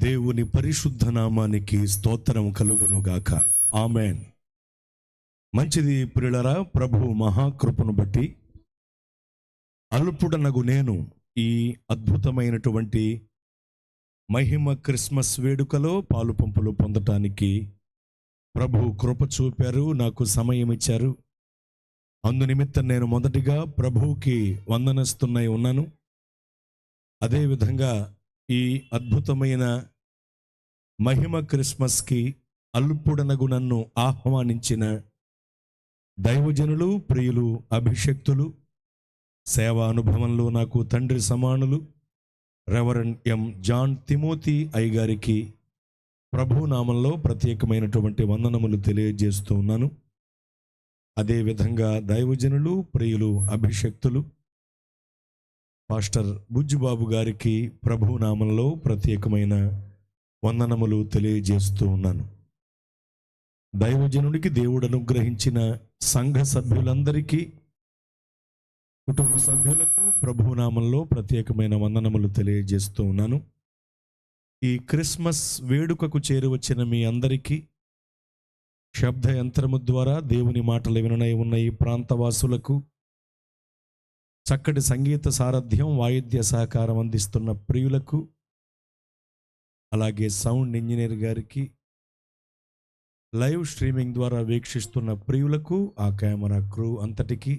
దేవుని పరిశుద్ధ నామానికి స్తోత్రం కలుగునుగాక. ఆమెన్. మంచిది ప్రియులారా, ప్రభు మహాకృపను బట్టి అల్పుడనగు నేను ఈ అద్భుతమైనటువంటి మహిమ క్రిస్మస్ వేడుకలో పాలు పంపులు పొందటానికి ప్రభు కృప చూపారు, నాకు సమయం ఇచ్చారు. అందునిమిత్తం నేను మొదటిగా ప్రభువుకి వందనస్తున్నై ఉన్నాను. అదేవిధంగా ఈ అద్భుతమైన మహిమ క్రిస్మస్కి అల్పుడనగు నన్ను ఆహ్వానించిన దైవజనులు, ప్రియులు, అభిషక్తులు, సేవా అనుభవంలో నాకు తండ్రి సమానులు రెవరెండ్ ఎం జాన్ తిమోతి అయ్య గారికి ప్రభునామంలో ప్రత్యేకమైనటువంటి వందనములు తెలియజేస్తూ ఉన్నాను. అదేవిధంగా దైవజనులు, ప్రియులు, అభిషక్తులు పాస్టర్ బుజ్జిబాబు గారికి ప్రభునామంలో ప్రత్యేకమైన వందనములు తెలియజేస్తూ ఉన్నాను. దైవజనుడికి దేవుడు అనుగ్రహించిన సంఘ సభ్యులందరికీ, కుటుంబ సభ్యులకు ప్రభునామంలో ప్రత్యేకమైన వందనములు తెలియజేస్తూ ఉన్నాను. ఈ క్రిస్మస్ వేడుకకు చేరువచ్చిన మీ అందరికీ శబ్ద యంత్రము ద్వారా దేవుని మాటలు విననై ఉన్న ఈ ప్రాంతవాసులకు, చక్కటి సంగీత సారథ్యం, వాయిద్య సహకారం అందిస్తున్న ప్రియులకు, అలాగే సౌండ్ ఇంజనీర్ గారికి, లైవ్ స్ట్రీమింగ్ ద్వారా వీక్షిస్తున్న ప్రియులకు, ఆ కెమెరా క్రూ అంతటికి,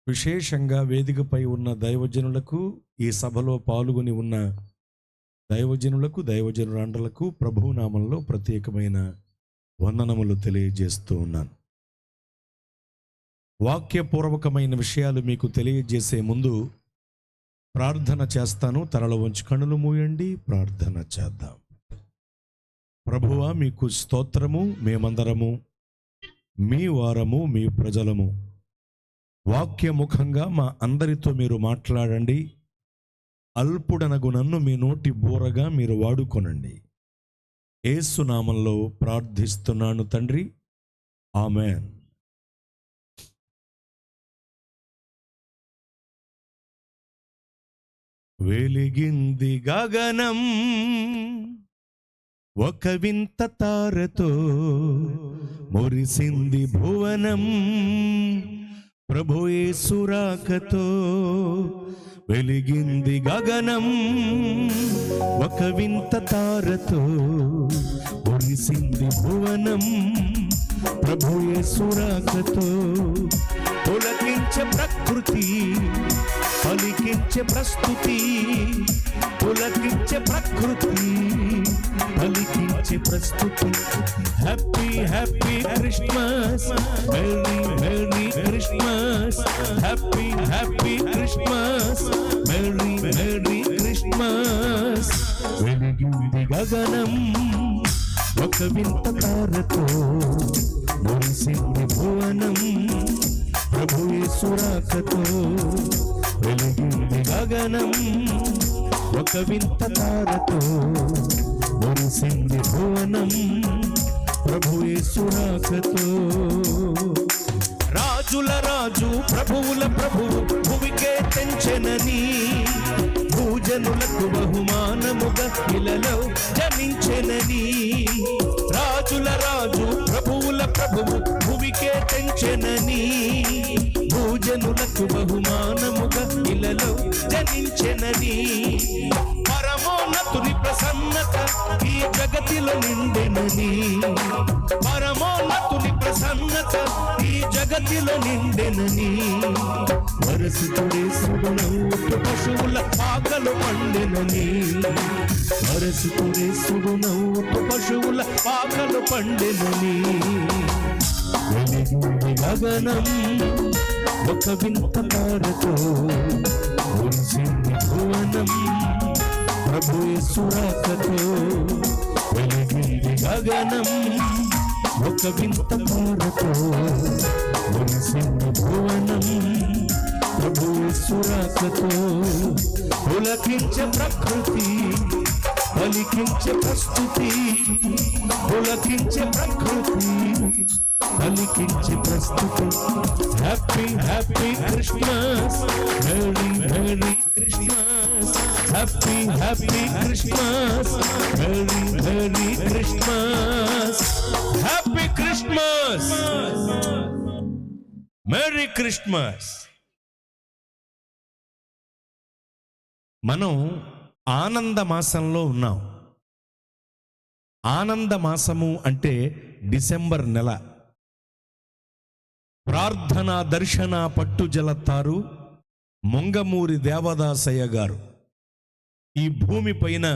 విశేషంగా వేదికపై ఉన్న దైవజనులకు, ఈ సభలో పాల్గొని ఉన్న దైవజనులకు, దైవజనురాండ్రులకు ప్రభునామంలో ప్రత్యేకమైన వందనములు తెలియజేస్తూ ఉన్నాను. వాక్యపూర్వకమైన విషయాలు మీకు తెలియజేసే ముందు ప్రార్థన చేస్తాను. తలలో ఉంచి కన్నులు మూయండి, ప్రార్థన చేద్దాం. ప్రభువా, మీకు స్తోత్రము. మేమందరము మీ వారము, మీ ప్రజలము. వాక్యముఖంగా మా అందరితో మీరు మాట్లాడండి. అల్పుడనగు నన్ను మీ నోటి బూరగా మీరు వాడుకొనండి. యేసు నామంలో ప్రార్థిస్తున్నాను తండ్రి, ఆమెన్. వెలిగింది గగనం ఒక వింత తారతో, మురిసింది భువనం ప్రభు యేసు రాకతో. వెలిగింది గగనం ఒక వింత తారతో, మురిసింది భువనం ప్రభు యేసు రాకతో. పులకించే ప్రకృతి, పలికించే ప్రస్తుతి, పులకించే ప్రకృతి, పలికించే ప్రస్తుతి. Happy happy Christmas, merry merry Christmas, happy happy Christmas, merry merry Christmas. వెలిగింది గగనం ఒక వింత తారతో, మురిసింది భువనం ప్రభు యేసు రాకతో. వెలిగింది గగనం ఒక వింత తారతో, మురిసింది భువనం ప్రభు యేసు రాకతో. రాజుల రాజు, ప్రభువుల ప్రభువు భూమికే తెంచెనని, భూజనులకు బహుమానముగా ఇలలో జనించెనని. రాజుల రాజు, ప్రభువుల ప్రభువు భూమికే తెంచెనని, భూజనులకు బహుమానముగా ఇలలో జనించెనని. పరమోన్నతుని ప్రసన్నత ఈ జగతిలో నిండెనని, పరమోన్నతుని ప్రసన్నత ఈ జగతిలో నిండెనని. వరసుకుడేసుడు నవ్వుతూ పశువుల పాకలు పండెనని, వరసుకుడేసుడు నవ్వుతూ పశువుల పాకలు పండెనని. వెలిగింది గగనం ఒక వింత తారతో, మురిసింది భువనం ప్రభు యేసు రాకతో. వెలిగింది గగనం ఒక వింత తారతో, మురిసింది భువనం ప్రభు యేసు రాకతో. పులకించే ప్రకృతి, పలికించే ప్రస్తుతి, పులకించే ప్రకృతి, పలికించే ప్రస్తుతి. Happy happy Christmas, merry merry Christmas, happy happy Christmas, merry merry Christmas, happy Christmas, merry Christmas. మనం ఆనంద మాసంలో ఉన్నాం. ఆనంద మాసము అంటే డిసెంబర్ నెల. ప్రార్థన దర్శన పట్టుజలతారు మొంగమూరి దేవదాసయ్య గారు ఈ భూమి పైన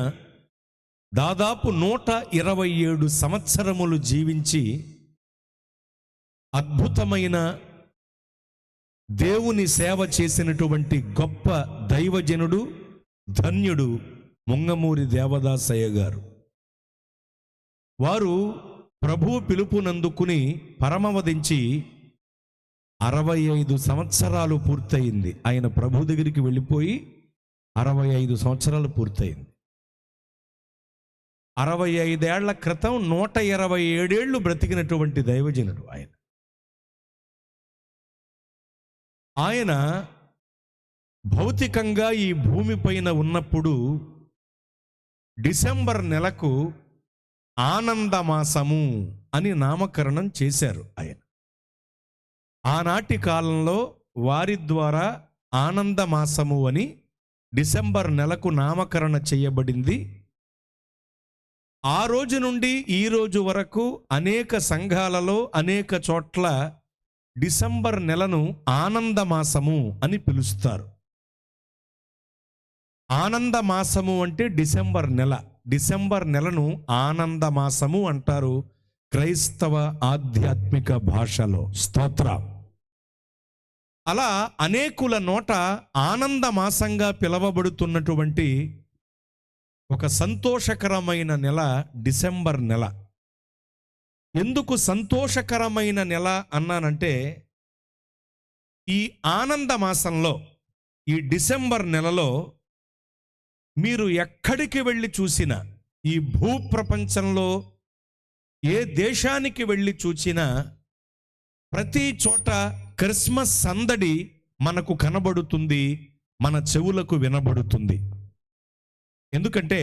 దాదాపు 127 సంవత్సరములు జీవించి అద్భుతమైన దేవుని సేవ చేసినటువంటి గొప్ప దైవజనుడు, ధన్యుడు మొంగమూరి దేవదాసయ్య గారు. వారు ప్రభు పిలుపునందుకుని పరమవదించి 65 సంవత్సరాలు పూర్తయింది. ఆయన ప్రభు దగ్గరికి వెళ్ళిపోయి 65 సంవత్సరాలు పూర్తయింది. 65 ఏళ్ల క్రితం 127 ఏళ్ళు బ్రతికినటువంటి దైవజనుడు ఆయన. ఆయన భౌతికంగా ఈ భూమి పైన ఉన్నప్పుడు డిసెంబర్ నెలకు ఆనందమాసము అని నామకరణం చేశారు ఆయన. ఆనాటి కాలంలో వారి ద్వారా ఆనందమాసము అని డిసెంబర్ నెలకు నామకరణ చేయబడింది. ఆ రోజు నుండి ఈ రోజు వరకు అనేక సంఘాలలో అనేక చోట్ల డిసెంబర్ నెలను ఆనందమాసము అని పిలుస్తారు. ఆనందమాసము అంటే డిసెంబర్ నెల. డిసెంబర్ నెలను ఆనందమాసము అంటారు క్రైస్తవ ఆధ్యాత్మిక భాషలో. స్తోత్రం. అలా అనేకుల నోట ఆనందమాసంగా పిలవబడుతున్నటువంటి ఒక సంతోషకరమైన నెల డిసెంబర్ నెల. ఎందుకు సంతోషకరమైన నెల అన్నానంటే, ఈ ఆనంద మాసంలో, ఈ డిసెంబర్ నెలలో మీరు ఎక్కడికి వెళ్ళి చూసినా, ఈ భూప్రపంచంలో ఏ దేశానికి వెళ్ళి చూసినా ప్రతి చోట క్రిస్మస్ సందడి మనకు కనబడుతుంది, మన చెవులకు వినబడుతుంది. ఎందుకంటే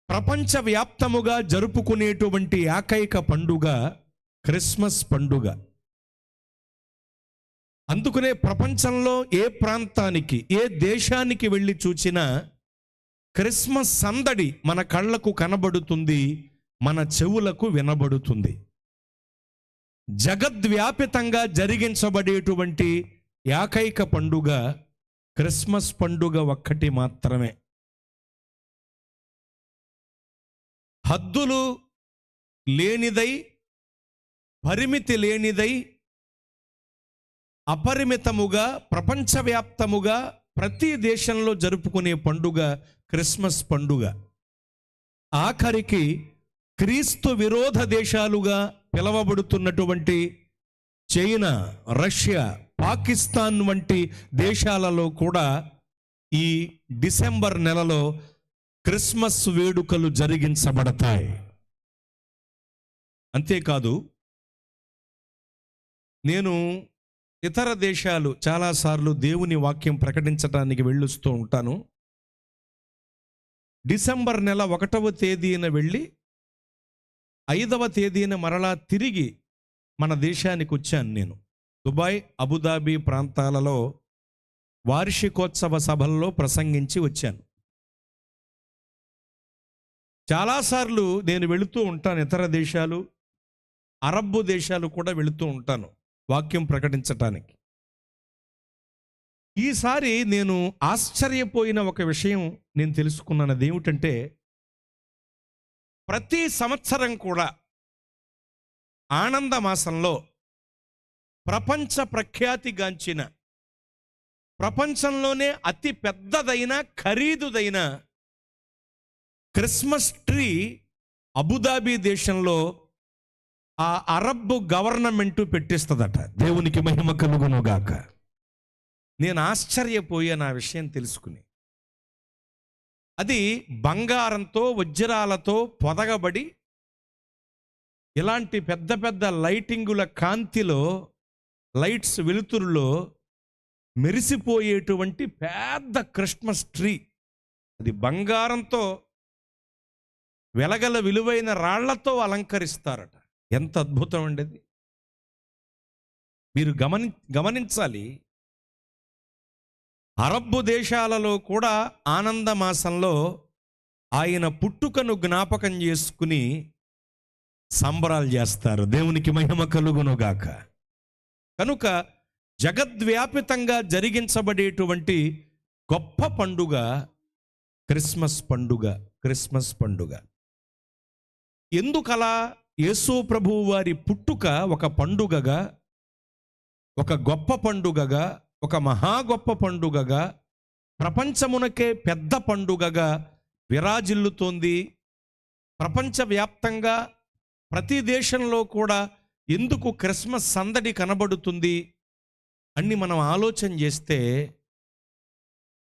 ప్రపంచవ్యాప్తముగా జరుపుకునేటువంటి ఏకైక పండుగ క్రిస్మస్ పండుగ. అందుకనే ప్రపంచంలో ఏ ప్రాంతానికి, ఏ దేశానికి వెళ్ళి చూచినా క్రిస్మస్ సందడి మన కళ్ళకు కనబడుతుంది, మన చెవులకు వినబడుతుంది. జగద్వ్యాపితంగా జరిగించబడేటువంటి ఏకైక పండుగ క్రిస్మస్ పండుగ ఒక్కటి మాత్రమే. హద్దులు లేనిదై, పరిమితి లేనిదై, అపరిమితముగా ప్రపంచవ్యాప్తముగా ప్రతి దేశంలో జరుపుకునే పండుగ క్రిస్మస్ పండుగ. ఆఖరికి క్రీస్తు విరోధ దేశాలుగా పిలవబడుతున్నటువంటి చైనా, రష్యా, పాకిస్తాన్ వంటి దేశాలలో కూడా ఈ డిసెంబర్ నెలలో క్రిస్మస్ వేడుకలు జరిగించబడతాయి. అంతేకాదు, నేను ఇతర దేశాలు చాలాసార్లు దేవుని వాక్యం ప్రకటించడానికి వెళ్ళొస్తూ ఉంటాను. డిసెంబర్ నెల 1వ తేదీన వెళ్ళి 5వ తేదీన మరలా తిరిగి మన దేశానికి వచ్చాను. నేను దుబాయ్, అబుదాబి ప్రాంతాలలో వార్షికోత్సవ సభల్లో ప్రసంగించి వచ్చాను. చాలాసార్లు నేను వెళుతూ ఉంటాను. ఇతర దేశాలు, అరబ్బు దేశాలు కూడా వెళుతూ ఉంటాను వాక్యం ప్రకటించటానికి. ఈసారి నేను ఆశ్చర్యపోయిన ఒక విషయం నేను తెలుసుకున్నాను. అదేమిటంటే, ప్రతి సంవత్సరం కూడా ఆనంద మాసంలో ప్రపంచ ప్రఖ్యాతిగాంచిన, ప్రపంచంలోనే అతి పెద్దదైన, ఖరీదుదైన క్రిస్మస్ ట్రీ అబుదాబి దేశంలో ఆ అరబ్బు గవర్నమెంట్ పెట్టిస్తుందట. దేవునికి మహిమ కలుగునుగాక. నేను ఆశ్చర్యపోయాను ఆ విషయం తెలుసుకుని. అది బంగారంతో, వజ్రాలతో పొదగబడి ఇలాంటి పెద్ద పెద్ద లైటింగుల కాంతిలో, లైట్స్ వెలుతురులో మెరిసిపోయేటువంటి పెద్ద క్రిస్మస్ ట్రీ అది బంగారంతో వెలగల విలువైన రాళ్లతో అలంకరిస్తారట. ఎంత అద్భుతం అండి అది. మీరు గమనించాలి. అరబ్బు దేశాలలో కూడా ఆనంద మాసంలో ఆయన పుట్టుకను జ్ఞాపకం చేసుకుని సంబరాలు చేస్తారు. దేవునికి మహిమ కలుగునుగాక. కనుక జగద్వ్యాపితంగా జరిగించబడేటువంటి గొప్ప పండుగ క్రిస్మస్ పండుగ. క్రిస్మస్ పండుగ ఎందుకలా? యేసు ప్రభువు వారి పుట్టుక ఒక పండుగగా, ఒక గొప్ప పండుగగా, ఒక మహా గొప్ప పండుగగా, ప్రపంచమునకే పెద్ద పండుగగా విరాజిల్లుతోంది. ప్రపంచవ్యాప్తంగా ప్రతి దేశంలో కూడా ఎందుకు క్రిస్మస్ సందడి కనబడుతుంది అని మనం ఆలోచన చేస్తే,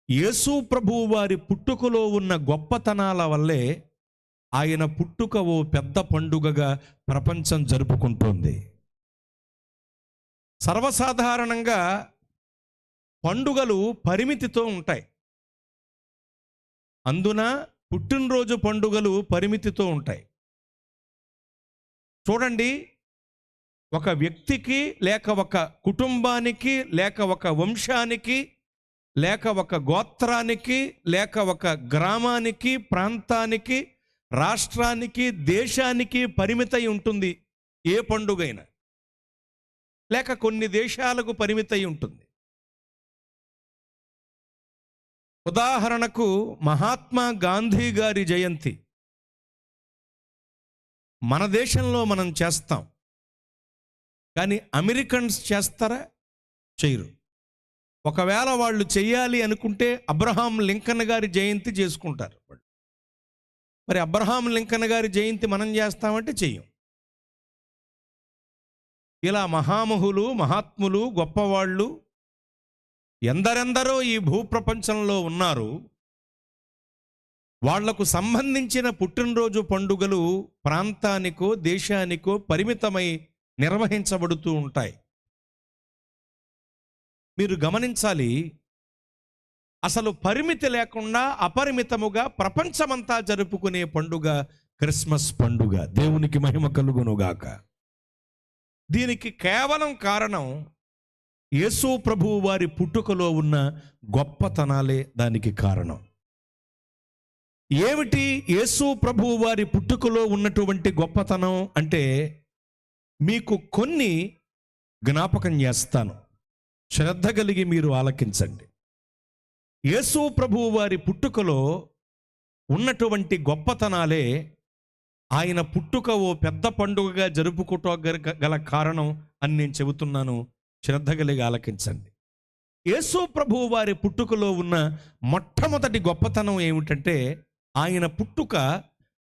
యేసు ప్రభువు వారి పుట్టుకలో ఉన్న గొప్పతనాల వల్లే ఆయన పుట్టుక ఓ పెద్ద పండుగగా ప్రపంచం జరుపుకుంటోంది. సర్వసాధారణంగా పండుగలు పరిమితితో ఉంటాయి. అందున పుట్టినరోజు పండుగలు పరిమితితో ఉంటాయి. చూడండి, ఒక వ్యక్తికి లేక ఒక కుటుంబానికి లేక ఒక వంశానికి లేక ఒక గోత్రానికి లేక ఒక గ్రామానికి, ప్రాంతానికి, రాష్ట్రానికి, దేశానికి పరిమితై ఉంటుంది ఏ పండుగైనా. లేక కొన్ని దేశాలకు పరిమితై ఉంటుంది. ఉదాహరణకు మహాత్మా గాంధీ గారి జయంతి మన దేశంలో మనం చేస్తాం, కానీ అమెరికన్స్ చేస్తారా? చేయరు. ఒకవేళ వాళ్ళు చెయ్యాలి అనుకుంటే అబ్రహాం లింకన్ గారి జయంతి చేసుకుంటారు. మరి అబ్రహాం లింకన్ గారి జయంతి మనం చేస్తామంటే చెయ్యం. ఇలా మహామహులు, మహాత్ములు, గొప్పవాళ్ళు ఎందరెందరో ఈ భూప్రపంచంలో ఉన్నారు. వాళ్లకు సంబంధించిన పుట్టినరోజు పండుగలు ప్రాంతానికో దేశానికో పరిమితమై నిర్వహించబడుతూ ఉంటాయి. మీరు గమనించాలి, అసలు పరిమితి లేకుండా అపరిమితముగా ప్రపంచమంతా జరుపుకునే పండుగ క్రిస్మస్ పండుగ. దేవునికి మహిమ కలుగునుగాక. దీనికి కేవలం కారణం యేసు ప్రభువు వారి పుట్టుకలో ఉన్న గొప్పతనాలే దానికి కారణం. ఏమిటి యేసు ప్రభువు వారి పుట్టుకలో ఉన్నటువంటి గొప్పతనం అంటే, మీకు కొన్ని జ్ఞాపకం చేస్తాను, శ్రద్ధ కలిగి మీరు ఆలకించండి. యేసు ప్రభువు వారి పుట్టుకలో ఉన్నటువంటి గొప్పతనాలే ఆయన పుట్టుక ఓ పెద్ద పండుగగా జరుపుకోగల కారణం అని నేను చెబుతున్నాను. శ్రద్ధ కలిగి ఆలకించండి. యేసు ప్రభువు వారి పుట్టుకలో ఉన్న మొట్టమొదటి గొప్పతనం ఏమిటంటే, ఆయన పుట్టుక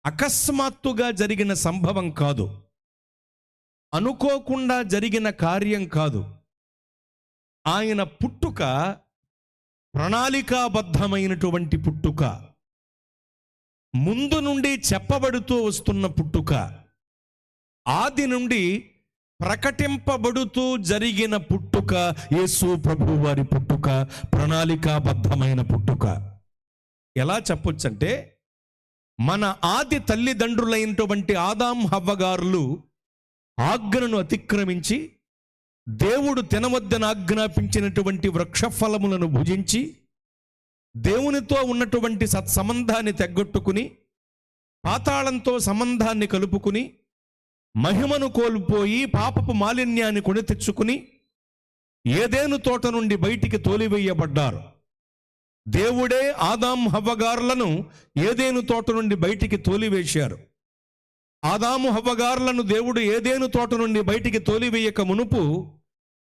అకస్మాత్తుగా జరిగిన సంభవం కాదు, అనుకోకుండా జరిగిన కార్యం కాదు. ఆయన పుట్టుక ప్రణాళికాబద్ధమైనటువంటి పుట్టుక, ముందు నుండి చెప్పబడుతూ వస్తున్న పుట్టుక, ఆది నుండి ప్రకటింపబడుతూ జరిగిన పుట్టుక. యేసు ప్రభువు వారి పుట్టుక ప్రణాళికాబద్ధమైన పుట్టుక. ఎలా చెప్పొచ్చంటే, మన ఆది తల్లిదండ్రులైనటువంటి ఆదాం హవ్వగారులు ఆజ్ఞను అతిక్రమించి దేవుడు తినవద్దని ఆజ్ఞాపించినటువంటి వృక్షఫలములను భుజించి దేవునితో ఉన్నటువంటి సత్సంబంధాన్ని తెగ్గొట్టుకుని పాతాళంతో సంబంధాన్ని కలుపుకుని మహిమను కోల్పోయి పాపపు మాలిన్యాన్ని కొని తెచ్చుకుని ఏదెను తోట నుండి బయటికి తోలివేయబడ్డారు. దేవుడే ఆదాం హవ్వగారులను ఏదెను తోట నుండి బయటికి తోలివేశారు. ఆదాము హవ్వగారులను దేవుడు ఏదెను తోట నుండి బయటికి తోలివేయక మునుపు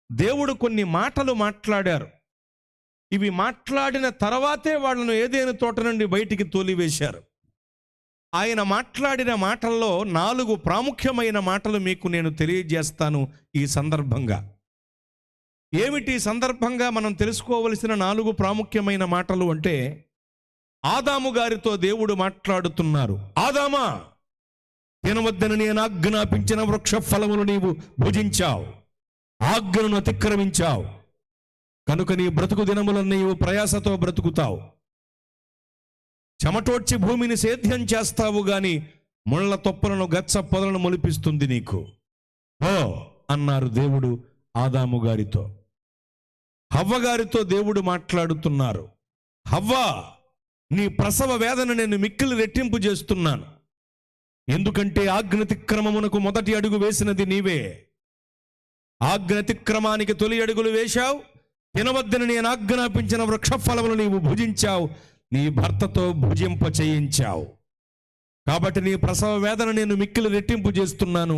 దేవుడు కొన్ని మాటలు మాట్లాడారు. ఇవి మాట్లాడిన తర్వాతే వాళ్ళను ఏదెను తోట నుండి బయటికి తోలివేశారు. ఆయన మాట్లాడిన మాటల్లో 4 ప్రాముఖ్యమైన మాటలు మీకు నేను తెలియజేస్తాను ఈ సందర్భంగా. ఏమిటి సందర్భంగా మనం తెలుసుకోవలసిన 4 ప్రాముఖ్యమైన మాటలు అంటే, ఆదాము గారితో దేవుడు మాట్లాడుతున్నారు. ఆదామా, తినవద్దని నేను ఆజ్ఞాపించిన వృక్ష ఫలములు నీవు భుజించావు, ఆజ్ఞను అతిక్రమించావు, కనుక నీ బ్రతుకు దినములను నీవు ప్రయాసతో బ్రతుకుతావు. చెమటోడ్చి భూమిని సేద్యం చేస్తావు గాని ముళ్ళ తొప్పలను గచ్చ పొదలను మొలిపిస్తుంది నీకు. ఓ అన్నారు దేవుడు ఆదాము గారితో. హవ్వ గారితో దేవుడు మాట్లాడుతున్నారు. హవ్వా, నీ ప్రసవ వేదన నేను మిక్కిలి రెట్టింపు చేస్తున్నాను. ఎందుకంటే ఆజ్ఞాతిక్రమమునకు మొదటి అడుగు వేసినది నీవే. ఆజ్ఞాతిక్రమానికి తొలి అడుగులు వేశావు. తినవద్దని నేను ఆజ్ఞాపించిన వృక్షఫలములు నీవు భుజించావు. నీ భర్తతో భుజింప చేయించావు. కాబట్టి నీ ప్రసవ వేదన నేను మిక్కిలి రెట్టింపు చేస్తున్నాను.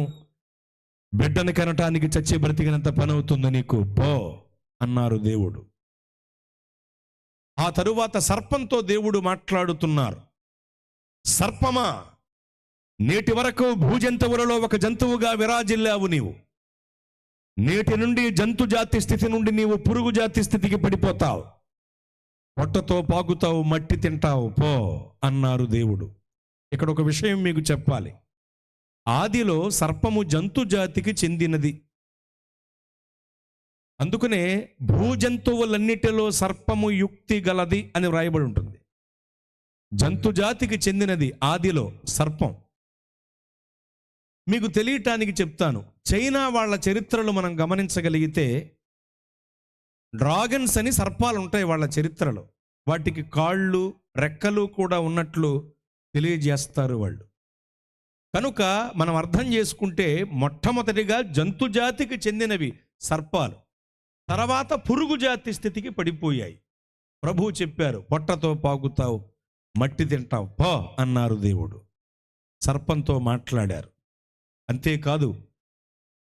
బిడ్డను కనటానికి చచ్చి బ్రతికినంత పని అవుతుంది నీకు. పో అన్నారు దేవుడు. ఆ తరువాత సర్పంతో దేవుడు మాట్లాడుతున్నారు. సర్పమా, నేటి వరకు భూజంతువులలో ఒక జంతువుగా విరాజిల్లావు నీవు. నేటి నుండి జంతు జాతి స్థితి నుండి నీవు పురుగు జాతి స్థితికి పడిపోతావు. పొట్టతో పాకుతావు, మట్టి తింటావు, పో అన్నారు దేవుడు. ఇక్కడ ఒక విషయం మీకు చెప్పాలి. ఆదిలో సర్పము జంతు జాతికి చెందినది. అందుకనే భూజంతువులన్నిటిలో సర్పము యుక్తి గలది అని వ్రాయబడి ఉంటుంది. జంతు జాతికి చెందినది ఆదిలో సర్పం. మీకు తెలియటానికి చెప్తాను. చైనా వాళ్ళ చరిత్రలు మనం గమనించగలిగితే డ్రాగన్స్ అని సర్పాలు ఉంటాయి వాళ్ళ చరిత్రలో. వాటికి కాళ్ళు రెక్కలు కూడా ఉన్నట్లు తెలియజేస్తారు వాళ్ళు. కనుక మనం అర్థం చేసుకుంటే మొట్టమొదటిగా జంతు జాతికి చెందినవి సర్పాలు. తర్వాత పురుగు జాతి స్థితికి పడిపోయాయి. ప్రభువు చెప్పారు, పొట్టతో పాకుతావు, మట్టి తింటావు, పో అన్నారు దేవుడు. సర్పంతో మాట్లాడారు. అంతేకాదు,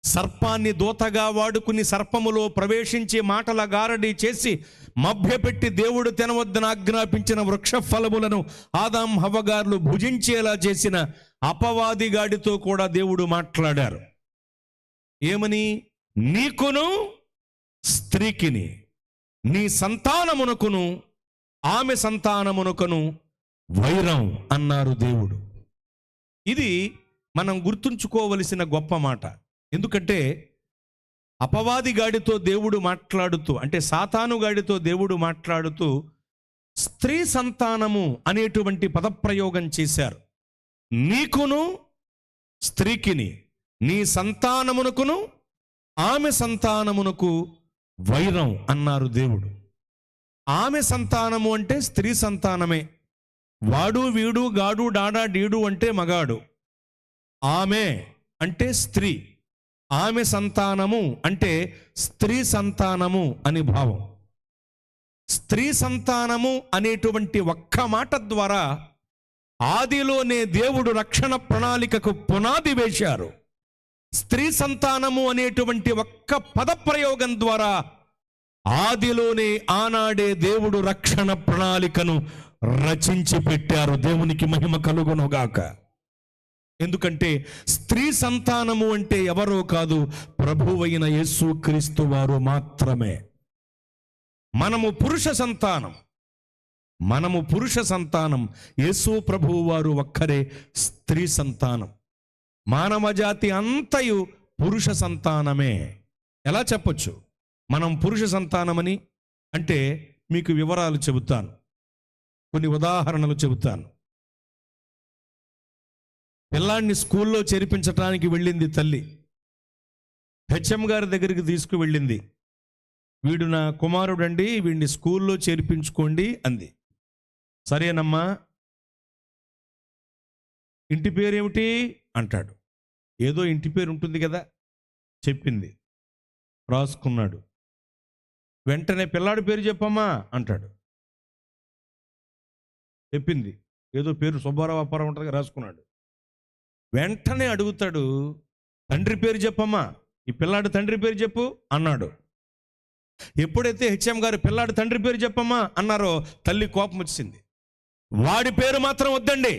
సర్పాన్ని దూతగా వాడుకుని సర్పములో ప్రవేశించి మాటల గారడీ చేసి మభ్యపెట్టి దేవుడు తినవద్దని ఆజ్ఞాపించిన వృక్ష ఫలములను ఆదాం హవ్వగారులు భుజించేలా చేసిన అపవాదిగాడితో కూడా దేవుడు మాట్లాడారు. ఏమని? నీకును స్త్రీకిని, నీ సంతానమునకును ఆమె సంతానమునకును వైరం అన్నారు దేవుడు. ఇది మనం గుర్తుంచుకోవలసిన గొప్ప మాట. ఎందుకంటే అపవాది గాడితో దేవుడు మాట్లాడుతూ, అంటే సాతాను గాడితో దేవుడు మాట్లాడుతూ స్త్రీ సంతానము అనేటువంటి పదప్రయోగం చేశారు. నీకును స్త్రీకిని, నీ సంతానమునకును ఆమె సంతానమునకు వైరం అన్నారు దేవుడు. ఆమె సంతానము అంటే స్త్రీ సంతానమే. వాడు వీడు గాడు డాడా డీడు అంటే మగాడు. ఆమె అంటే స్త్రీ. ఆమె సంతానము అంటే స్త్రీ సంతానము అని భావం. స్త్రీ సంతానము అనేటువంటి ఒక్క మాట ద్వారా ఆదిలోనే దేవుడు రక్షణ ప్రణాళికకు పునాది వేశారు. స్త్రీ సంతానము అనేటువంటి ఒక్క పదప్రయోగం ద్వారా ఆదిలోనే ఆనాడే దేవుడు రక్షణ ప్రణాళికను రచించి పెట్టారు. దేవునికి మహిమ కలుగునుగాక. ఎందుకంటే స్త్రీ సంతానము అంటే ఎవరో కాదు, ప్రభువైన యేసుక్రీస్తు వారు మాత్రమే. మనము పురుష సంతానం. యేసు ప్రభువు వారు ఒక్కరే స్త్రీ సంతానం. మానవ జాతి అంతయు పురుష సంతానమే. ఎలా చెప్పొచ్చు మనం పురుష సంతానమని? అంటే మీకు వివరాలు చెబుతాను, కొన్ని ఉదాహరణలు చెబుతాను. పిల్లాడిని స్కూల్లో చేర్పించడానికి వెళ్ళింది తల్లి. హెచ్ఎం గారి దగ్గరికి తీసుకువెళ్ళింది. వీడు నా కుమారుడండి, వీడిని స్కూల్లో చేర్పించుకోండి అంది. సరేనమ్మా, ఇంటి పేరేమిటి అంటాడు. ఏదో ఇంటి పేరు ఉంటుంది కదా, చెప్పింది, రాసుకున్నాడు. వెంటనే పిల్లాడి పేరు చెప్పమ్మా అంటాడు. చెప్పింది, ఏదో పేరు సుబ్బారావు అప్పారావు ఉంటుంది, రాసుకున్నాడు. వెంటనే అడుగుతాడు, తండ్రి పేరు చెప్పమ్మా, ఈ పిల్లాడు తండ్రి పేరు చెప్పు అన్నాడు. ఎప్పుడైతే హెచ్ఎం గారు పిల్లాడు తండ్రి పేరు చెప్పమ్మా అన్నారో తల్లి కోపం వచ్చింది. వాడి పేరు మాత్రం వద్దండి,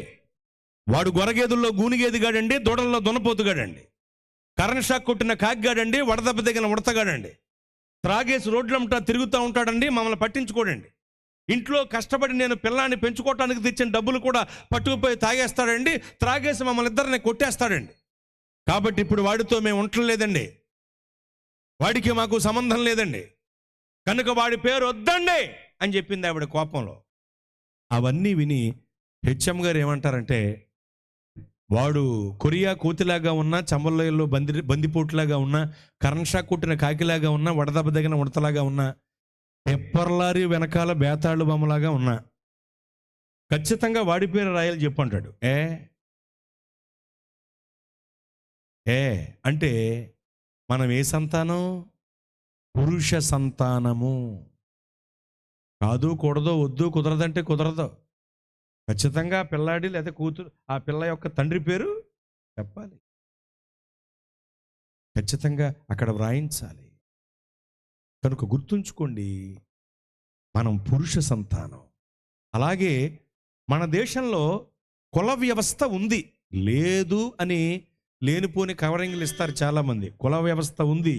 వాడు గొరగేదుల్లో గూనిగేదిగాడండి, దూడల్లో దున్నపోతుగాడండి, కరెంట్ షాక్ కొట్టిన కాకిగాడండి, వడదెబ్బ దిగిన ఉడతగాడండి, త్రాగేసి రోడ్లంటా తిరుగుతూ ఉంటాడండి, మమ్మల్ని పట్టించుకోడండి, ఇంట్లో కష్టపడి నేను పిల్లాన్ని పెంచుకోవటానికి తెచ్చిన డబ్బులు కూడా పట్టుకుపోయి తాగేస్తాడండి, త్రాగేసి మమ్మల్ని ఇద్దరిని కొట్టేస్తాడండి. కాబట్టి ఇప్పుడు వాడితో మేము ఉండలేదండి, వాడికి మాకు సంబంధం లేదండి, కనుక వాడి పేరు వద్దండి అని చెప్పింది ఆవిడ కోపంలో. అవన్నీ విని హెచ్ఎం గారు ఏమంటారంటే, వాడు కొరియా కోతిలాగా ఉన్నా, చంబల్లో బందిపోటులాగా ఉన్నా, కరెంట్ షాక్ కొట్టిన కాకిలాగా ఉన్నా, వడదెబ్బ తగిన ఉడతలాగా ఉన్నా, పెప్పర్ లారీ వెనకాల బేతాళు బొమ్మలాగా ఉన్నా, ఖచ్చితంగా వాడి పేరు రాయాలి చెప్పంటాడు. ఏ అంటే మనం ఏ సంతానం? పురుష సంతానము. కాదు, కూడదు, వద్దు, కుదరదంటే కుదరదు. ఖచ్చితంగా పిల్లాడి లేదా కూతురు, ఆ పిల్ల యొక్క తండ్రి పేరు చెప్పాలి, ఖచ్చితంగా అక్కడ వ్రాయించాలి. కనుక గుర్తుంచుకోండి, మనం పురుష సంతానం. అలాగే మన దేశంలో కుల వ్యవస్థ ఉంది, లేదు అని లేనిపోని కవరింగ్లు ఇస్తారు చాలామంది. కుల వ్యవస్థ ఉంది,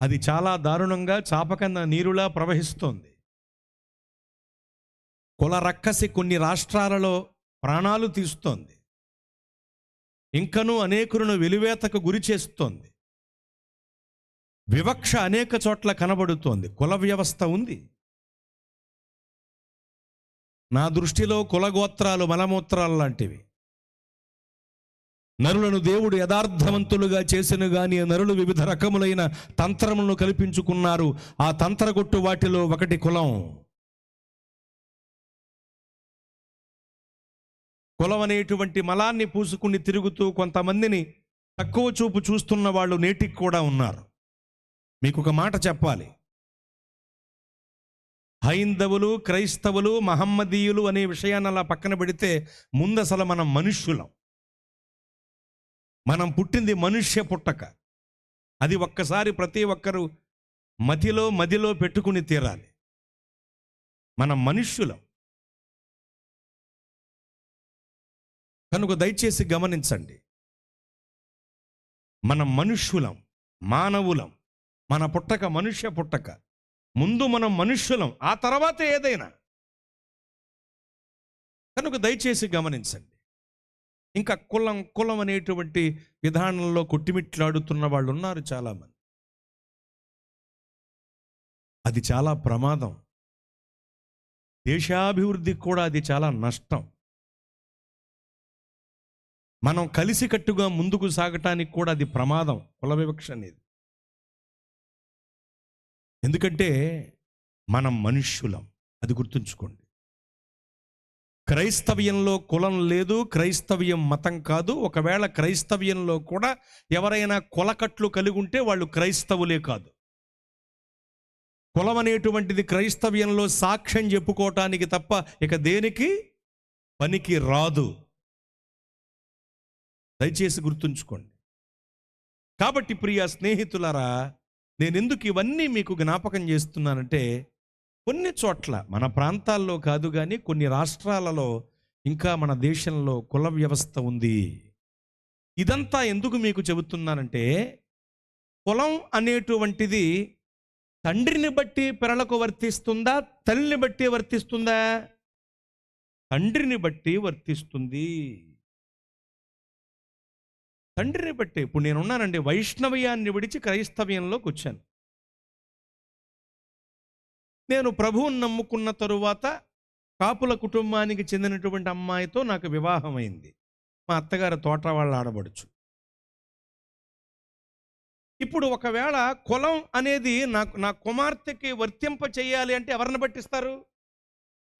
అది చాలా దారుణంగా చాపకన్న నీరులా ప్రవహిస్తోంది. కుల రక్కసి కొన్ని రాష్ట్రాలలో ప్రాణాలు తీస్తోంది, ఇంకనూ అనేకులను వెలివేతకు గురి చేస్తోంది. వివక్ష అనేక చోట్ల కనబడుతోంది. కుల వ్యవస్థ ఉంది. నా దృష్టిలో కులగోత్రాలు మలమూత్రాలు లాంటివి. నరులను దేవుడు యథార్థవంతులుగా చేసిన గాని నరులు వివిధ రకములైన తంత్రములను కల్పించుకున్నారు. ఆ తంత్రగొట్టు వాటిలో ఒకటి కులం. కులం అనేటువంటి మలాన్ని పూసుకుని తిరుగుతూ కొంతమందిని తక్కువ చూపు చూస్తున్న వాళ్ళు నేటికి కూడా ఉన్నారు. మీకు ఒక మాట చెప్పాలి, హైందవులు, క్రైస్తవులు, మహమ్మదీయులు అనే విషయాన్ని అలా పక్కన పెడితే ముందు అసలు మనం మనుష్యులం. మనం పుట్టింది మనుష్య పుట్టక. అది ఒక్కసారి ప్రతి ఒక్కరూ మదిలో పెట్టుకుని తీరాలి. మనం మనుష్యులం. కనుక దయచేసి గమనించండి, మనం మనుష్యులం, మానవులం. మన పుట్టక మనుష్య పుట్టక. ముందు మనం మనుష్యులం, ఆ తర్వాత ఏదైనా. కనుక దయచేసి గమనించండి. ఇంకా కులం అనేటువంటి విధానంలో కొట్టిమిట్లాడుతున్న వాళ్ళు ఉన్నారు చాలామంది. అది చాలా ప్రమాదం. దేశాభివృద్ధికి కూడా అది చాలా నష్టం. మనం కలిసికట్టుగా ముందుకు సాగటానికి కూడా అది ప్రమాదం, కుల వివక్ష అనేది. ఎందుకంటే మనం మనుష్యులం, అది గుర్తుంచుకోండి. క్రైస్తవ్యంలో కులం లేదు, క్రైస్తవ్యం మతం కాదు. ఒకవేళ క్రైస్తవ్యంలో కూడా ఎవరైనా కులకట్లు కలిగి ఉంటే వాళ్ళు క్రైస్తవులే కాదు. కులం అనేటువంటిది క్రైస్తవ్యంలో సాక్ష్యం చెప్పుకోవటానికి తప్ప ఇక దేనికి పనికి రాదు. దయచేసి గుర్తుంచుకోండి. కాబట్టి ప్రియ స్నేహితులారా, నేను ఎందుకు ఇవన్నీ మీకు జ్ఞాపకం చేస్తున్నానంటే, కొన్ని చోట్ల మన ప్రాంతాల్లో కాదు కానీ కొన్ని రాష్ట్రాలలో ఇంకా మన దేశంలో కుల వ్యవస్థ ఉంది. ఇదంతా ఎందుకు మీకు చెబుతున్నానంటే, కులం అనేటువంటిది తండ్రిని బట్టి పిల్లలకు వర్తిస్తుందా, తల్లిని బట్టి వర్తిస్తుందా? తండ్రిని బట్టి వర్తిస్తుంది. తండ్రిని బట్టి. ఇప్పుడు నేనున్నానండి, వైష్ణవయాన్ని విడిచి క్రైస్తవ్యంలోకి వచ్చాను. నేను ప్రభువుని నమ్ముకున్న తరువాత కాపుల కుటుంబానికి చెందినటువంటి అమ్మాయితో నాకు వివాహం అయింది. మా అత్తగారు తోట వాళ్ళ ఆడబడుచు. ఇప్పుడు ఒకవేళ కులం అనేది నా కుమార్తెకి వర్తింప చేయాలి అంటే ఎవరిని బట్టిస్తారు?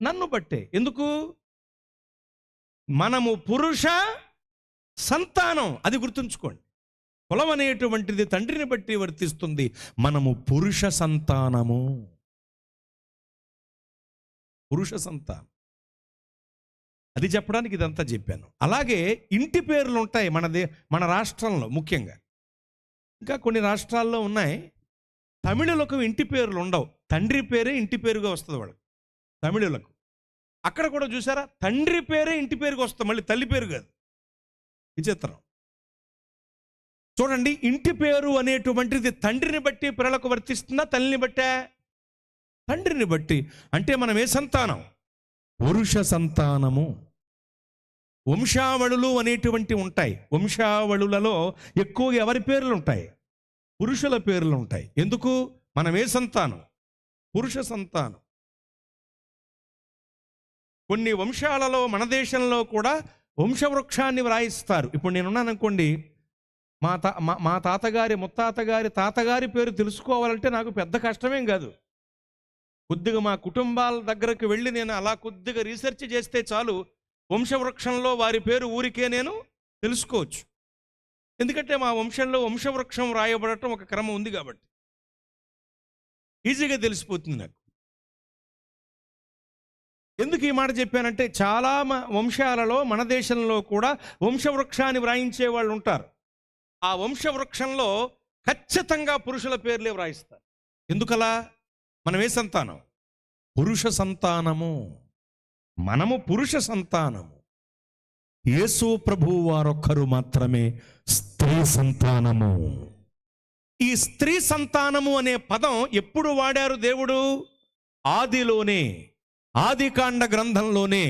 నన్ను బట్టే. ఎందుకు? మనము పురుష సంతానం, అది గుర్తుంచుకోండి. కులం అనేటువంటిది తండ్రిని బట్టి వర్తిస్తుంది. మనము పురుష సంతానము, పురుష సంతానం. అది చెప్పడానికి ఇదంతా చెప్పాను. అలాగే ఇంటి పేర్లు ఉంటాయి మన రాష్ట్రంలో ముఖ్యంగా. ఇంకా కొన్ని రాష్ట్రాల్లో ఉన్నాయి. తమిళులకు ఇంటి పేర్లు ఉండవు, తండ్రి పేరే ఇంటి పేరుగా వస్తుంది వాళ్ళకి, తమిళులకు. అక్కడ కూడా చూసారా, తండ్రి పేరే ఇంటి పేరుగా వస్తుంది, మళ్ళీ తల్లి పేరు కాదు. విచిత్రం. చూడండి, ఇంటి పేరు అనేటువంటిది తండ్రిని బట్టి పిల్లలకు వర్తిస్తుందా, తల్లిని బట్టే? తండ్రిని బట్టి. అంటే మనం ఏ సంతానం? పురుష సంతానము. వంశావళులు అనేటువంటి ఉంటాయి. వంశావళులలో ఎక్కువగా ఎవరి పేర్లు ఉంటాయి? పురుషుల పేర్లు ఉంటాయి. ఎందుకు? మనం ఏ సంతానం? పురుష సంతానం. కొన్ని వంశాలలో మన దేశంలో కూడా వంశవృక్షాన్ని వ్రాయిస్తారు. ఇప్పుడు నేనున్నాను అనుకోండి, మా తాతగారి ముత్తాతగారి తాతగారి పేరు తెలుసుకోవాలంటే నాకు పెద్ద కష్టమేం కాదు. కొద్దిగా మా కుటుంబాల దగ్గరకు వెళ్ళి నేను అలా కొద్దిగా రీసెర్చ్ చేస్తే చాలు, వంశవృక్షంలో వారి పేరు ఊరికే నేను తెలుసుకోవచ్చు. ఎందుకంటే మా వంశంలో వంశవృక్షం రాయబడటం ఒక క్రమం ఉంది కాబట్టి ఈజీగా తెలిసిపోతుంది నాకు. ఎందుకు ఈ మాట చెప్పానంటే, చాలా వంశాలలో మన దేశంలో కూడా వంశవృక్షాన్ని వ్రాయించే వాళ్ళు ఉంటారు. ఆ వంశవృక్షంలో ఖచ్చితంగా పురుషుల పేర్లే వ్రాయిస్తారు. ఎందుకలా? మనం ఏ సంతానం? పురుష సంతానము. మనము పురుష సంతానము. యేసు ప్రభువు వారొక్కరు మాత్రమే స్త్రీ సంతానము. ఈ స్త్రీ సంతానము అనే పదం ఎప్పుడు వాడారు దేవుడు? ఆదిలోనే, ఆదికాండ గ్రంథంలోనే,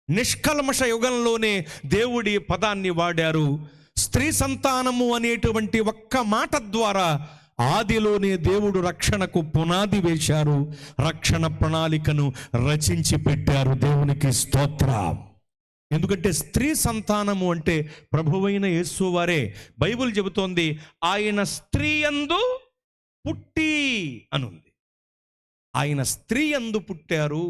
నిష్కల్మష యుగంలోనే దేవుడి పదాన్ని వాడారు. స్త్రీ సంతానము అనేటువంటి ఒక్క మాట ద్వారా ఆదిలోనే దేవుడు రక్షణకు పునాది వేశారు, రక్షణ ప్రణాళికను రచించి పెట్టారు. దేవునికి స్తోత్రం. ఎందుకంటే స్త్రీ సంతానము అంటే ప్రభువైన యేసు వారే. బైబిల్ చెబుతోంది, ఆయన స్త్రీ యందు పుట్టి అనుంది. ఆయన స్త్రీ యందు పుట్టారు.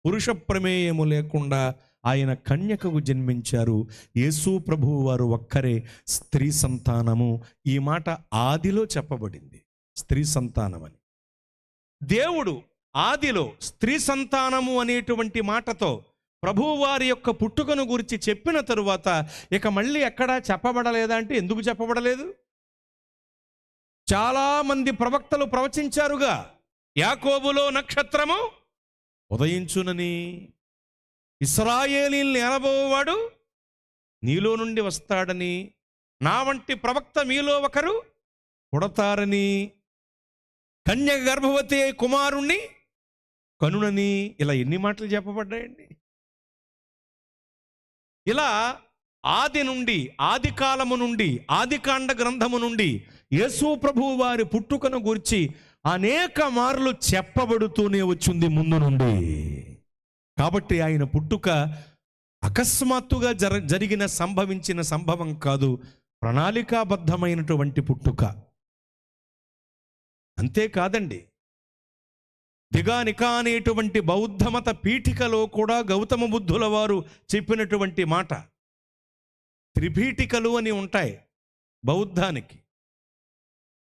పురుష ప్రమేయము లేకుండా ఆయన కన్యకకు జన్మించారు. యేసు ప్రభువు వారు ఒక్కరే స్త్రీ సంతానము. ఈ మాట ఆదిలో చెప్పబడింది, స్త్రీ సంతానమని. దేవుడు ఆదిలో స్త్రీ సంతానము అనేటువంటి మాటతో ప్రభువు వారి యొక్క పుట్టుకను గురించి చెప్పిన తరువాత ఇక మళ్ళీ ఎక్కడా చెప్పబడలేదా అంటే ఎందుకు చెప్పబడలేదు? చాలామంది ప్రవక్తలు ప్రవచించారుగా, యాకోబులో నక్షత్రము ఉదయించునని, ఇశ్రాయేలీయుల్ని ఏలబోవాడు నీలో నుండి వస్తాడని, నా వంటి ప్రవక్త మీలో ఒకరు పుడతారని, కన్యక గర్భవతి కుమారుణ్ణి కనునని, ఇలా ఎన్ని మాటలు చెప్పబడ్డాయండి. ఇలా ఆది నుండి, ఆది కాలము నుండి, ఆదికాండ గ్రంథము నుండి యేసు ప్రభువు వారి పుట్టుకను గురించి అనేక మార్లు చెప్పబడుతూనే వచ్చింది ముందు నుండి. కాబట్టి ఆయన పుట్టుక అకస్మాత్తుగా జరిగిన సంభవించిన సంభవం కాదు, ప్రణాళికాబద్ధమైనటువంటి పుట్టుక. అంతేకాదండి, దిగానిక అనేటువంటి బౌద్ధమత పీఠికలో కూడా గౌతమ బుద్ధుల వారు చెప్పినటువంటి మాట, త్రిపీఠికలు అని ఉంటాయి బౌద్ధానికి.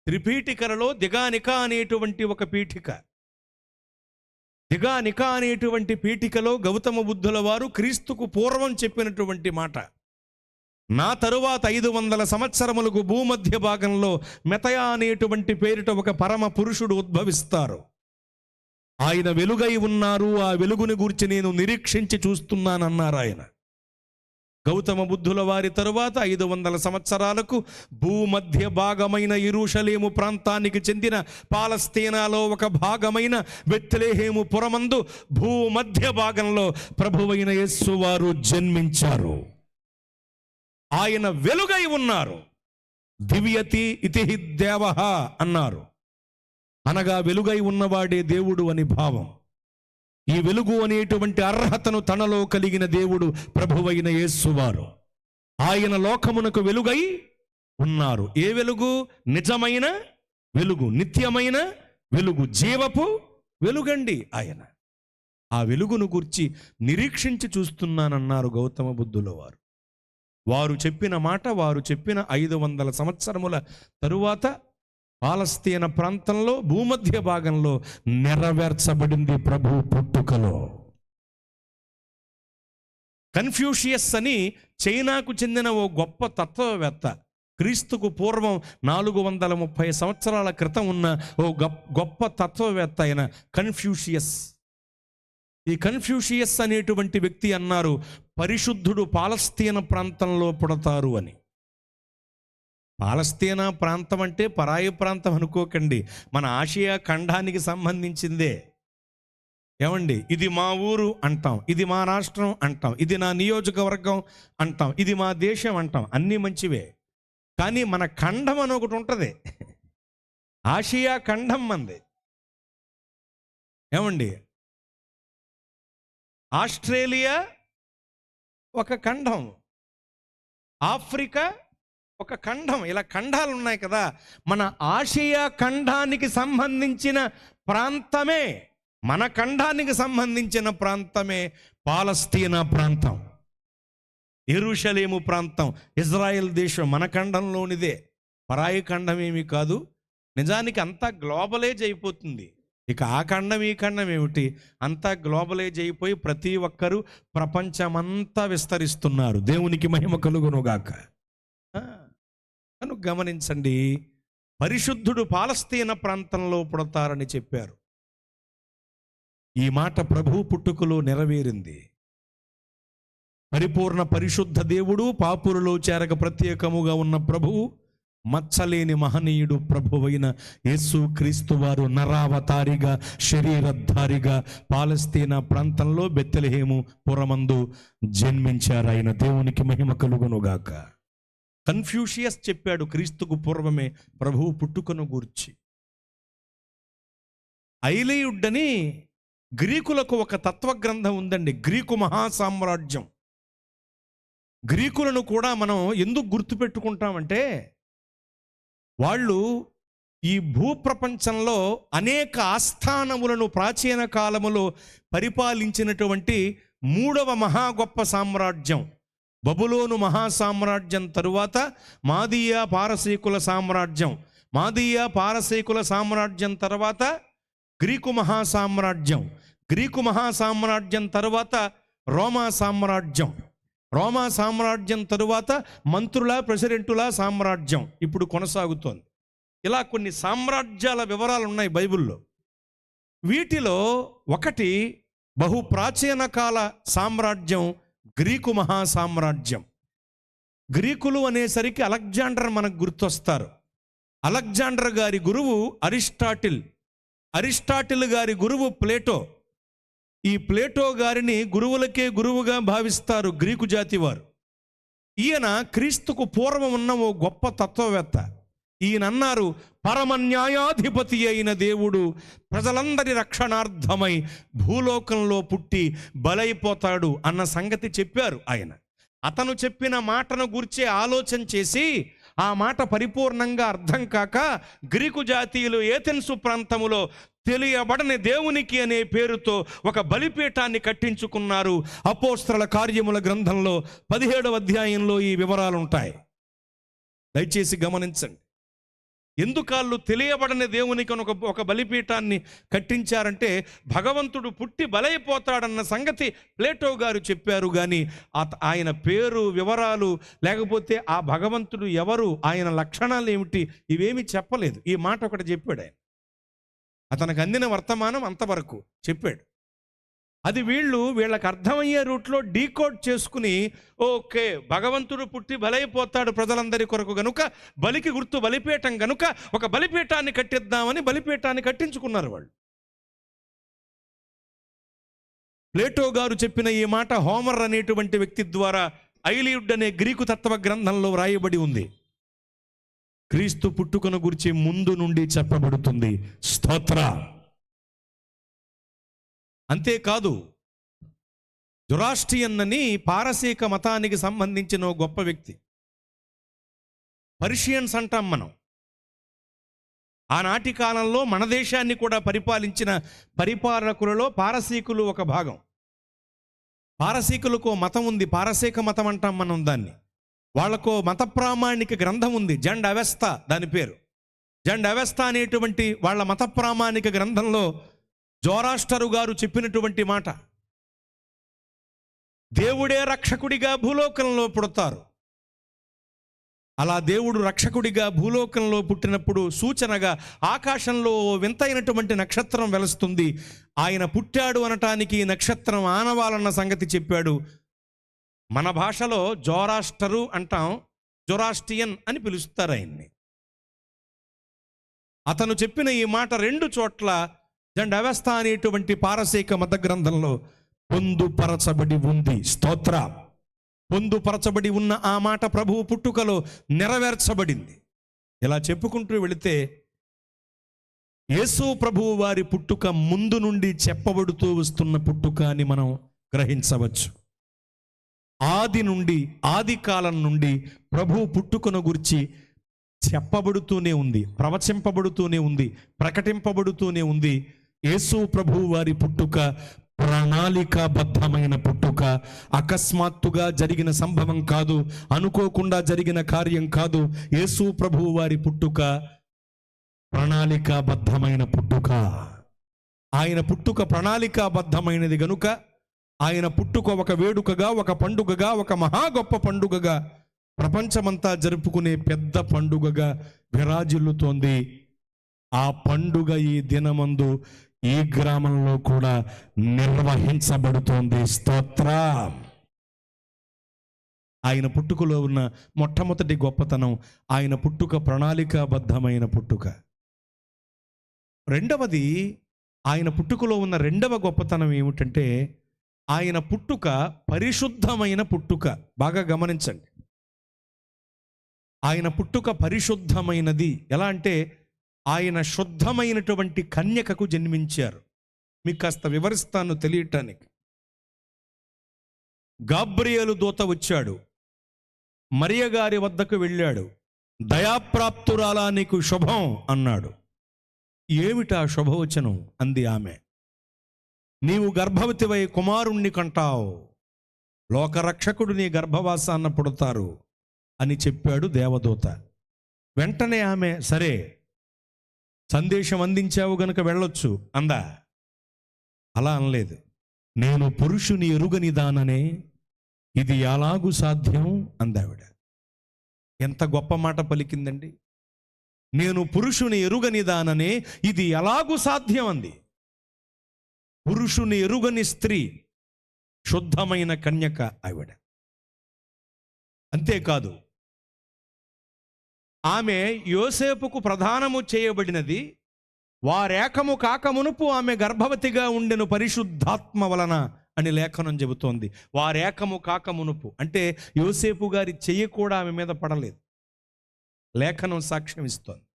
త్రిపీఠికలలో దిగానిక అనేటువంటి ఒక పీఠిక. దిగానిక అనేటువంటి పీఠికలో గౌతమ బుద్ధుల వారు క్రీస్తుకు పూర్వం చెప్పినటువంటి మాట, నా తరువాత 500 సంవత్సరములకు భూమధ్య భాగంలో మెతయా అనేటువంటి పేరిట ఒక పరమ పురుషుడు ఉద్భవిస్తారు. ఆయన వెలుగై ఉన్నారు, ఆ వెలుగుని గురించి నేను నిరీక్షించి చూస్తున్నానన్నారు ఆయన. గౌతమ బుద్ధుల వారి తరువాత 500 సంవత్సరాలకు భూమధ్య భాగమైన యెరూషలేము ప్రాంతానికి చెందిన పాలస్తీనాలో ఒక భాగమైన బెత్లెహేము పురమందు భూమధ్య భాగంలో ప్రభువైన యేసు వారు జన్మించారు. ఆయన వెలుగై ఉన్నారు. దివ్యతి ఇతిహి దేవః అన్నారు, అనగా వెలుగై ఉన్నవాడే దేవుడు అని భావం. ఈ వెలుగు అనేటువంటి అర్హతను తనలో కలిగిన దేవుడు ప్రభువైన యేసువారు. ఆయన లోకమునకు వెలుగై ఉన్నారు. ఏ వెలుగు? నిజమైన వెలుగు, నిత్యమైన వెలుగు, జీవపు వెలుగండి ఆయన. ఆ వెలుగును గురించి నిరీక్షించి చూస్తున్నానన్నారు గౌతమ బుద్ధుల వారు. వారు చెప్పిన మాట, వారు చెప్పిన 500 సంవత్సరముల తరువాత పాలస్తీన ప్రాంతంలో భూమధ్య భాగంలో నెరవేర్చబడింది ప్రభు పుట్టుకలో. కన్ఫ్యూషియస్ అని చైనాకు చెందిన ఓ గొప్ప తత్వవేత్త, క్రీస్తుకు పూర్వం 430 సంవత్సరాల క్రితం ఉన్న ఓ గొప్ప తత్వవేత్త అయిన కన్ఫ్యూషియస్. ఈ కన్ఫ్యూషియస్ అనేటువంటి వ్యక్తి అన్నారు, పరిశుద్ధుడు పాలస్తీన ప్రాంతంలో పుడతారు అని. పాలస్తీనా ప్రాంతం అంటే పరాయి ప్రాంతం అనుకోకండి, మన ఆసియా ఖండానికి సంబంధించిందే. ఏమండి, ఇది మా ఊరు అంటాం, ఇది మా రాష్ట్రం అంటాం, ఇది నా నియోజకవర్గం అంటాం, ఇది మా దేశం అంటాం, అన్నీ మంచివే. కానీ మన ఖండం అని ఒకటి ఉంటుంది, ఆసియా ఖండం మంది. ఏమండి, ఆస్ట్రేలియా ఒక ఖండం, ఆఫ్రికా ఒక ఖండం. ఇలా ఖండాలు ఉన్నాయి కదా. మన ఆసియా ఖండానికి సంబంధించిన ప్రాంతమే, మన ఖండానికి సంబంధించిన ప్రాంతమే పాలస్తీనా ప్రాంతం, యెరూషలేము ప్రాంతం, ఇజ్రాయెల్ దేశం మన ఖండంలోనిదే, పరాయి ఖండం ఏమీ కాదు. నిజానికి అంతా గ్లోబలైజ్ అయిపోతుంది. ఇక ఆ ఖండం ఈ ఖండం ఏమిటి, అంతా గ్లోబలైజ్ అయిపోయి ప్రతి ఒక్కరూ ప్రపంచమంతా విస్తరిస్తున్నారు. దేవునికి మహిమ కలుగునుగాక. కనుక గమనించండి, పరిశుద్ధుడు పాలస్తీనా ప్రాంతంలో పుడతారని చెప్పారు. ఈ మాట ప్రభు పుట్టుకలో నెరవేరింది. పరిపూర్ణ పరిశుద్ధ దేవుడు, పాపులలో చేరక ప్రత్యేకముగా ఉన్న ప్రభువు, మచ్చలేని మహనీయుడు ప్రభువైన యేసు క్రీస్తు వారు నరావతారిగా, శరీరధారిగా పాలస్తీనా ప్రాంతంలో బెత్లెహేము పురమందు జన్మించారు. ఆయన దేవునికి మహిమ కలుగునుగాక. కన్ఫ్యూషియస్ చెప్పాడు క్రీస్తుకు పూర్వమే ప్రభువు పుట్టుకను గూర్చి. ఐలియుడ్డని గ్రీకులకు ఒక తత్వగ్రంథం ఉందండి, గ్రీకు మహాసామ్రాజ్యం. గ్రీకులను కూడా మనం ఎందుకు గుర్తుపెట్టుకుంటామంటే, వాళ్ళు ఈ భూప్రపంచంలో అనేక ఆస్థానములను ప్రాచీన కాలములో పరిపాలించినటువంటి 3వ మహా గొప్ప సామ్రాజ్యం. బబులోను మహాసామ్రాజ్యం తరువాత మాదీయ పారసీకుల సామ్రాజ్యం, మాదీయ పారసీకుల సామ్రాజ్యం తర్వాత గ్రీకు మహాసామ్రాజ్యం, గ్రీకు మహాసామ్రాజ్యం తరువాత రోమా సామ్రాజ్యం, రోమా సామ్రాజ్యం తరువాత మంత్రుల ప్రెసిడెంటుల సామ్రాజ్యం ఇప్పుడు కొనసాగుతోంది. ఇలా కొన్ని సామ్రాజ్యాల వివరాలు ఉన్నాయి బైబిల్లో. వీటిలో ఒకటి బహు ప్రాచీన కాల సామ్రాజ్యం గ్రీకు మహాసామ్రాజ్యం. గ్రీకులు అనేసరికి అలెగ్జాండర్ మనకు గుర్తొస్తారు. అలెగ్జాండర్ గారి గురువు అరిస్టాటిల్, అరిస్టాటిల్ గారి గురువు ప్లేటో. ఈ ప్లేటో గారిని గురువులకే గురువుగా భావిస్తారు గ్రీకు జాతి వారు. ఈయన క్రీస్తుకు పూర్వం ఉన్న ఓ గొప్ప తత్వవేత్త. ఈయన అన్నారు, పరమ న్యాయాధిపతి అయిన దేవుడు ప్రజలందరి రక్షణార్థమై భూలోకంలో పుట్టి బలైపోతాడు అన్న సంగతి చెప్పారు ఆయన. అతను చెప్పిన మాటను గూర్చే ఆలోచన చేసి ఆ మాట పరిపూర్ణంగా అర్థం కాక గ్రీకు జాతీయులు ఏథెన్సు ప్రాంతములో తెలియబడని దేవునికి అనే పేరుతో ఒక బలిపీఠాన్ని కట్టించుకున్నారు. అపోస్తలుల కార్యముల గ్రంథంలో 17వ అధ్యాయంలో ఈ వివరాలు ఉంటాయి. దయచేసి గమనించండి. ఎందుకాళ్ళు తెలియబడని దేవునికి ఒక బలిపీఠాన్ని కట్టించారంటే, భగవంతుడు పుట్టి బలైపోతాడన్న సంగతి ప్లేటో గారు చెప్పారు. కానీ ఆయన పేరు వివరాలు లేకపోతే ఆ భగవంతుడు ఎవరు, ఆయన లక్షణాలు ఏమిటి, ఇవేమీ చెప్పలేదు. ఈ మాట ఒకటి చెప్పాడు ఆయన. అతనికి అందిన వర్తమానం అంతవరకు చెప్పాడు. అది వీళ్ళకి అర్థమయ్యే రూట్లో డీకోడ్ చేసుకుని, ఓకే భగవంతుడు పుట్టి బలైపోతాడు ప్రజలందరి కొరకు గనుక బలికి గుర్తు బలిపీఠం గనుక ఒక బలిపీఠాన్ని కట్టిద్దామని బలిపీఠాన్ని కట్టించుకున్నారు వాళ్ళు. ప్లేటో గారు చెప్పిన ఈ మాట హోమర్ అనేటువంటి వ్యక్తి ద్వారా ఐలియుడ్ అనే గ్రీకు తత్వ గ్రంథంలో వ్రాయబడి ఉంది. క్రీస్తు పుట్టుకను గురించి ముందు నుండి చెప్పబడుతుంది. స్తోత్ర. అంతేకాదు, జొరాస్ట్రియన్ అని పారసీక మతానికి సంబంధించిన గొప్ప వ్యక్తి. పర్షియన్స్ అంటాం మనం. ఆనాటి కాలంలో మన దేశాన్ని కూడా పరిపాలించిన పరిపాలకులలో పారసీకులు ఒక భాగం. పారసీకులకు మతం ఉంది, పారసీక మతం అంటాం మనం దాన్ని. వాళ్ళకు మత ప్రామాణిక గ్రంథం ఉంది, జండ్ అవెస్తా దాని పేరు. జండ్ అవెస్తా అనేటువంటి వాళ్ళ మత ప్రామాణిక గ్రంథంలో జొరాస్ట్రు గారు చెప్పినటువంటి మాట, దేవుడే రక్షకుడిగా భూలోకంలో పుడతారు. అలా దేవుడు రక్షకుడిగా భూలోకంలో పుట్టినప్పుడు సూచనగా ఆకాశంలో వింతైనటువంటి నక్షత్రం వెలుస్తుంది. ఆయన పుట్టాడు అనటానికి నక్షత్రం ఆనవాలన్న సంగతి చెప్పాడు. మన భాషలో జొరాస్ట్రు అంటాం, జొరాస్ట్రియన్ అని పిలుస్తారు ఆయన్ని. అతను చెప్పిన ఈ మాట 2 చోట్ల జండ్ అవెస్తా అనేటువంటి పారసీక మత గ్రంథంలో పొందుపరచబడి ఉంది. స్తోత్ర. పొందుపరచబడి ఉన్న ఆ మాట ప్రభువు పుట్టుకలో నెరవేర్చబడింది. ఇలా చెప్పుకుంటూ వెళితే యేసు ప్రభువు వారి పుట్టుక ముందు నుండి చెప్పబడుతూ వస్తున్న పుట్టుక అని మనం గ్రహించవచ్చు. ఆది నుండి, ఆది కాలం నుండి ప్రభు పుట్టుకను గురించి చెప్పబడుతూనే ఉంది, ప్రవచింపబడుతూనే ఉంది, ప్రకటింపబడుతూనే ఉంది. యేసు ప్రభు వారి పుట్టుక ప్రణాళికాబద్ధమైన పుట్టుక, అకస్మాత్తుగా జరిగిన సంభవం కాదు, అనుకోకుండా జరిగిన కార్యం కాదు. యేసు ప్రభు వారి పుట్టుక ప్రణాళికాబద్ధమైన పుట్టుక. ఆయన పుట్టుక ప్రణాళికాబద్ధమైనది గనుక ఆయన పుట్టుక ఒక వేడుకగా, ఒక పండుగగా, ఒక మహా గొప్ప పండుగగా, ప్రపంచమంతా జరుపుకునే పెద్ద పండుగగా విరాజిల్లుతోంది. ఆ పండుగ ఈ దినమందు ఈ గ్రామంలో కూడా నిర్వహించబడుతోంది. స్తోత్రం. ఆయన పుట్టుకలో ఉన్న మొట్టమొదటి గొప్పతనం ఆయన పుట్టుక ప్రణాళికాబద్ధమైన పుట్టుక. రెండవది, ఆయన పుట్టుకలో ఉన్న రెండవ గొప్పతనం ఏమిటంటే ఆయన పుట్టుక పరిశుద్ధమైన పుట్టుక. బాగా గమనించండి, ఆయన పుట్టుక పరిశుద్ధమైనది. ఎలా అంటే ఆయన శుద్ధమైనటువంటి కన్యకకు జన్మించారు. మీకు కాస్త వివరిస్తాను తెలియటానికి. గాబ్రియేలు దూత వచ్చాడు, మరియ గారి వద్దకు వెళ్ళాడు. దయాప్రాప్తురాలా నీకు శుభం అన్నాడు. ఏమిటా శుభవచనం అంది ఆమె. నీవు గర్భవతివై కుమారుణ్ణి కంటావు, లోకరక్షకుడు నీ గర్భవాసాన్న పుడతారు అని చెప్పాడు దేవదూత. వెంటనే ఆమె సరే, సందేశం అందించావు గనుక వెళ్ళొచ్చు అందా. అలా అనలేదు. నేను పురుషుని ఎరుగని దాననే, ఇది ఎలాగూ సాధ్యం అందావిడ. ఎంత గొప్ప మాట పలికిందండి. నేను పురుషుని ఎరుగని దాననే, ఇది ఎలాగూ సాధ్యం అంది. పురుషుని ఎరుగని స్త్రీ, శుద్ధమైన కన్యక ఆవిడ. అంతేకాదు, ఆమె యోసేపుకు ప్రదానము చేయబడినది. వారేకము కాకమునుపు ఆమె గర్భవతిగా ఉండెను పరిశుద్ధాత్మ వలన అని లేఖనం చెబుతోంది. వారేకము కాకమునుపు అంటే యోసేపు గారి చెయ్యి కూడా ఆమె మీద పడలేదు. లేఖనం సాక్ష్యం ఇస్తోంది.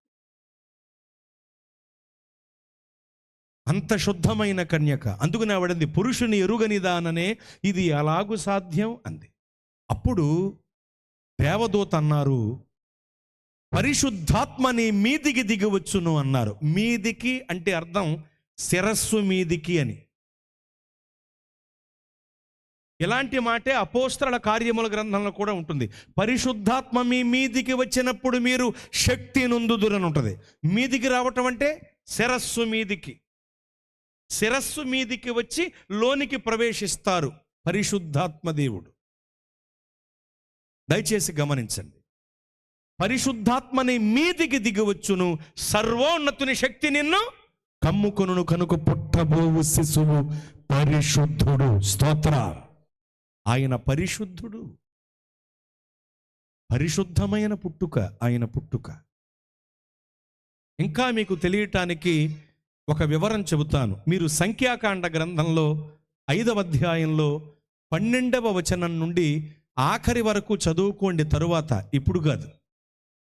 అంత శుద్ధమైన కన్యక. అందుకని ఆవిడంది పురుషుని ఎరుగనిదాననే, ఇది ఎలాగూ సాధ్యం అంది. అప్పుడు దేవదూత అన్నారు, పరిశుద్ధాత్మ నీ మీదికి దిగవచ్చును అన్నారు. మీదికి అంటే అర్థం శిరస్సు మీదికి అని. ఇలాంటి మాటే అపోస్తలుల కార్యముల గ్రంథంలో కూడా ఉంటుంది. పరిశుద్ధాత్మ మీ మీదికి వచ్చినప్పుడు మీరు శక్తి నొందుదురని ఉంటుంది. మీదికి రావటం అంటే శిరస్సు మీదికి. శిరస్సు మీదికి వచ్చి లోనికి ప్రవేశిస్తారు పరిశుద్ధాత్మ దేవుడు. దయచేసి గమనించండి. పరిశుద్ధాత్మని మీదికి దిగవచ్చును, సర్వోన్నతుని శక్తి నిన్ను కమ్ముకొనును కనుక పుట్టబోవు శిశువు పరిశుద్ధుడు. స్తోత్ర. ఆయన పరిశుద్ధుడు. పరిశుద్ధమైన పుట్టుక ఆయన పుట్టుక. ఇంకా మీకు తెలియటానికి ఒక వివరం చెబుతాను. మీరు సంఖ్యాకాండ గ్రంథంలో 5వ అధ్యాయంలో 12వ వచనం నుండి ఆఖరి వరకు చదువుకోండి. తరువాత, ఇప్పుడు కాదు,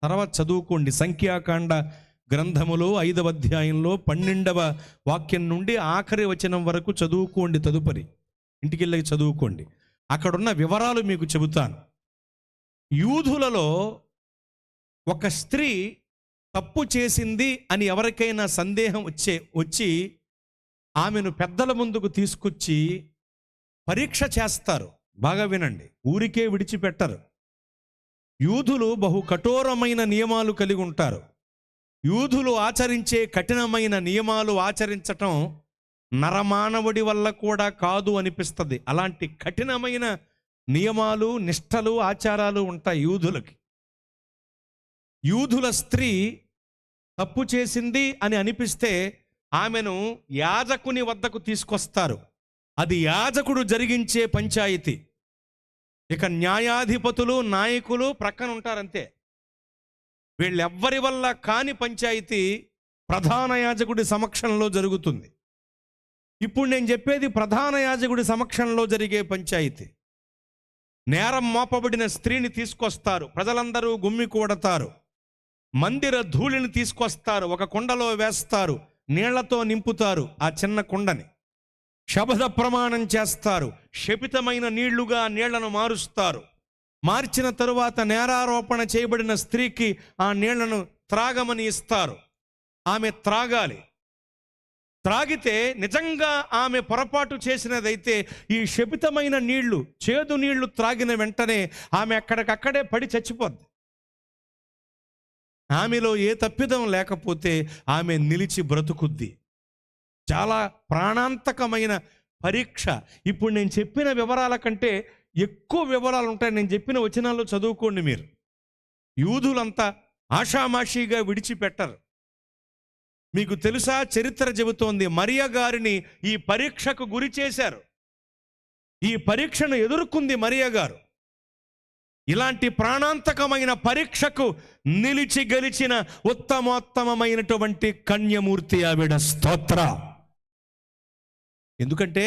తర్వాత చదువుకోండి. సంఖ్యాకాండ గ్రంథములో 5వ అధ్యాయంలో 12వ వాక్యం నుండి ఆఖరి వచనం వరకు చదువుకోండి. తదుపరి ఇంటికి వెళ్ళి చదువుకోండి. అక్కడున్న వివరాలు మీకు చెబుతాను. యూదులలో ఒక స్త్రీ తప్పు చేసింది అని ఎవరికైనా సందేహం వచ్చి ఆమెను పెద్దల ముందుకు తీసుకొచ్చి పరీక్ష చేస్తారు. బాగా వినండి, ఊరికే విడిచిపెట్టరు. యూదులు బహు కఠోరమైన నియమాలు కలిగి ఉంటారు. యూదులు ఆచరించే కఠినమైన నియమాలు ఆచరించటం నరమానవుడి వల్ల కూడా కాదు అనిపిస్తుంది. అలాంటి కఠినమైన నియమాలు, నిష్టలు, ఆచారాలు ఉంటాయి యూదులకి. యూదుల స్త్రీ తప్పు చేసింది అని అనిపిస్తే ఆమెను యాజకుని వద్దకు తీసుకొస్తారు. అది యాజకుడు జరిగించే పంచాయతీ. ఇక న్యాయాధిపతులు, నాయకులు ప్రక్కన ఉంటారంతే. వీళ్ళెవ్వరి వల్ల కాని పంచాయతీ ప్రధాన యాజకుడి సమక్షంలో జరుగుతుంది. ఇప్పుడు నేను చెప్పేది ప్రధాన యాజకుడి సమక్షంలో జరిగే పంచాయతీ. నేరం మోపబడిన స్త్రీని తీసుకొస్తారు. ప్రజలందరూ గుమ్మి కూడతారు. మందిర ధూళిని తీసుకొస్తారు, ఒక కుండలో వేస్తారు, నీళ్లతో నింపుతారు ఆ చిన్న కుండని. శపథ ప్రమాణం చేస్తారు, శపితమైన నీళ్లుగా నీళ్లను మారుస్తారు. మార్చిన తరువాత నేరారోపణ చేయబడిన స్త్రీకి ఆ నీళ్లను త్రాగమని ఇస్తారు. ఆమె త్రాగాలి. త్రాగితే నిజంగా ఆమె పొరపాటు చేసినదైతే ఈ శపితమైన నీళ్లు, చేదు నీళ్లు త్రాగిన వెంటనే ఆమె అక్కడికక్కడే పడి చచ్చిపోద్ది. ఆమెలో ఏ తప్పిదం లేకపోతే ఆమె నిలిచి బ్రతుకుద్ది. చాలా ప్రాణాంతకమైన పరీక్ష. ఇప్పుడు నేను చెప్పిన వివరాల కంటే ఎక్కువ వివరాలు ఉంటాయి. నేను చెప్పిన వచనాల్లో చదువుకోండి మీరు. యూదులంతా ఆషామాషీగా విడిచిపెట్టరు. మీకు తెలుసా, చరిత్ర చెబుతోంది, మరియ గారిని ఈ పరీక్షకు గురి చేశారు. ఈ పరీక్షను ఎదుర్కొంది మరియ గారు. ఇలాంటి ప్రాణాంతకమైన పరీక్షకు నిలిచి గెలిచిన ఉత్తమోత్తమైనటువంటి కన్యమూర్తి ఆవిడ. స్తోత్ర. ఎందుకంటే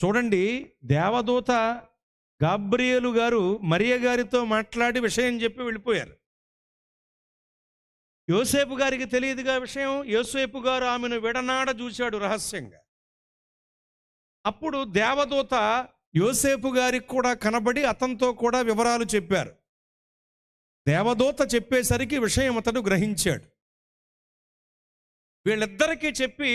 చూడండి, దేవదూత గాబ్రియేలు గారు మరియ గారితో మాట్లాడి విషయం చెప్పి వెళ్ళిపోయారు. యోసేపు గారికి తెలియదుగా విషయం. యోసేపు గారు ఆమెను విడనాడ చూశాడు రహస్యంగా. అప్పుడు దేవదూత యోసేపు గారికి కూడా కనబడి అతనితో కూడా వివరాలు చెప్పారు. దేవదూత చెప్పేసరికి విషయం అతడు గ్రహించాడు. వీళ్ళిద్దరికీ చెప్పి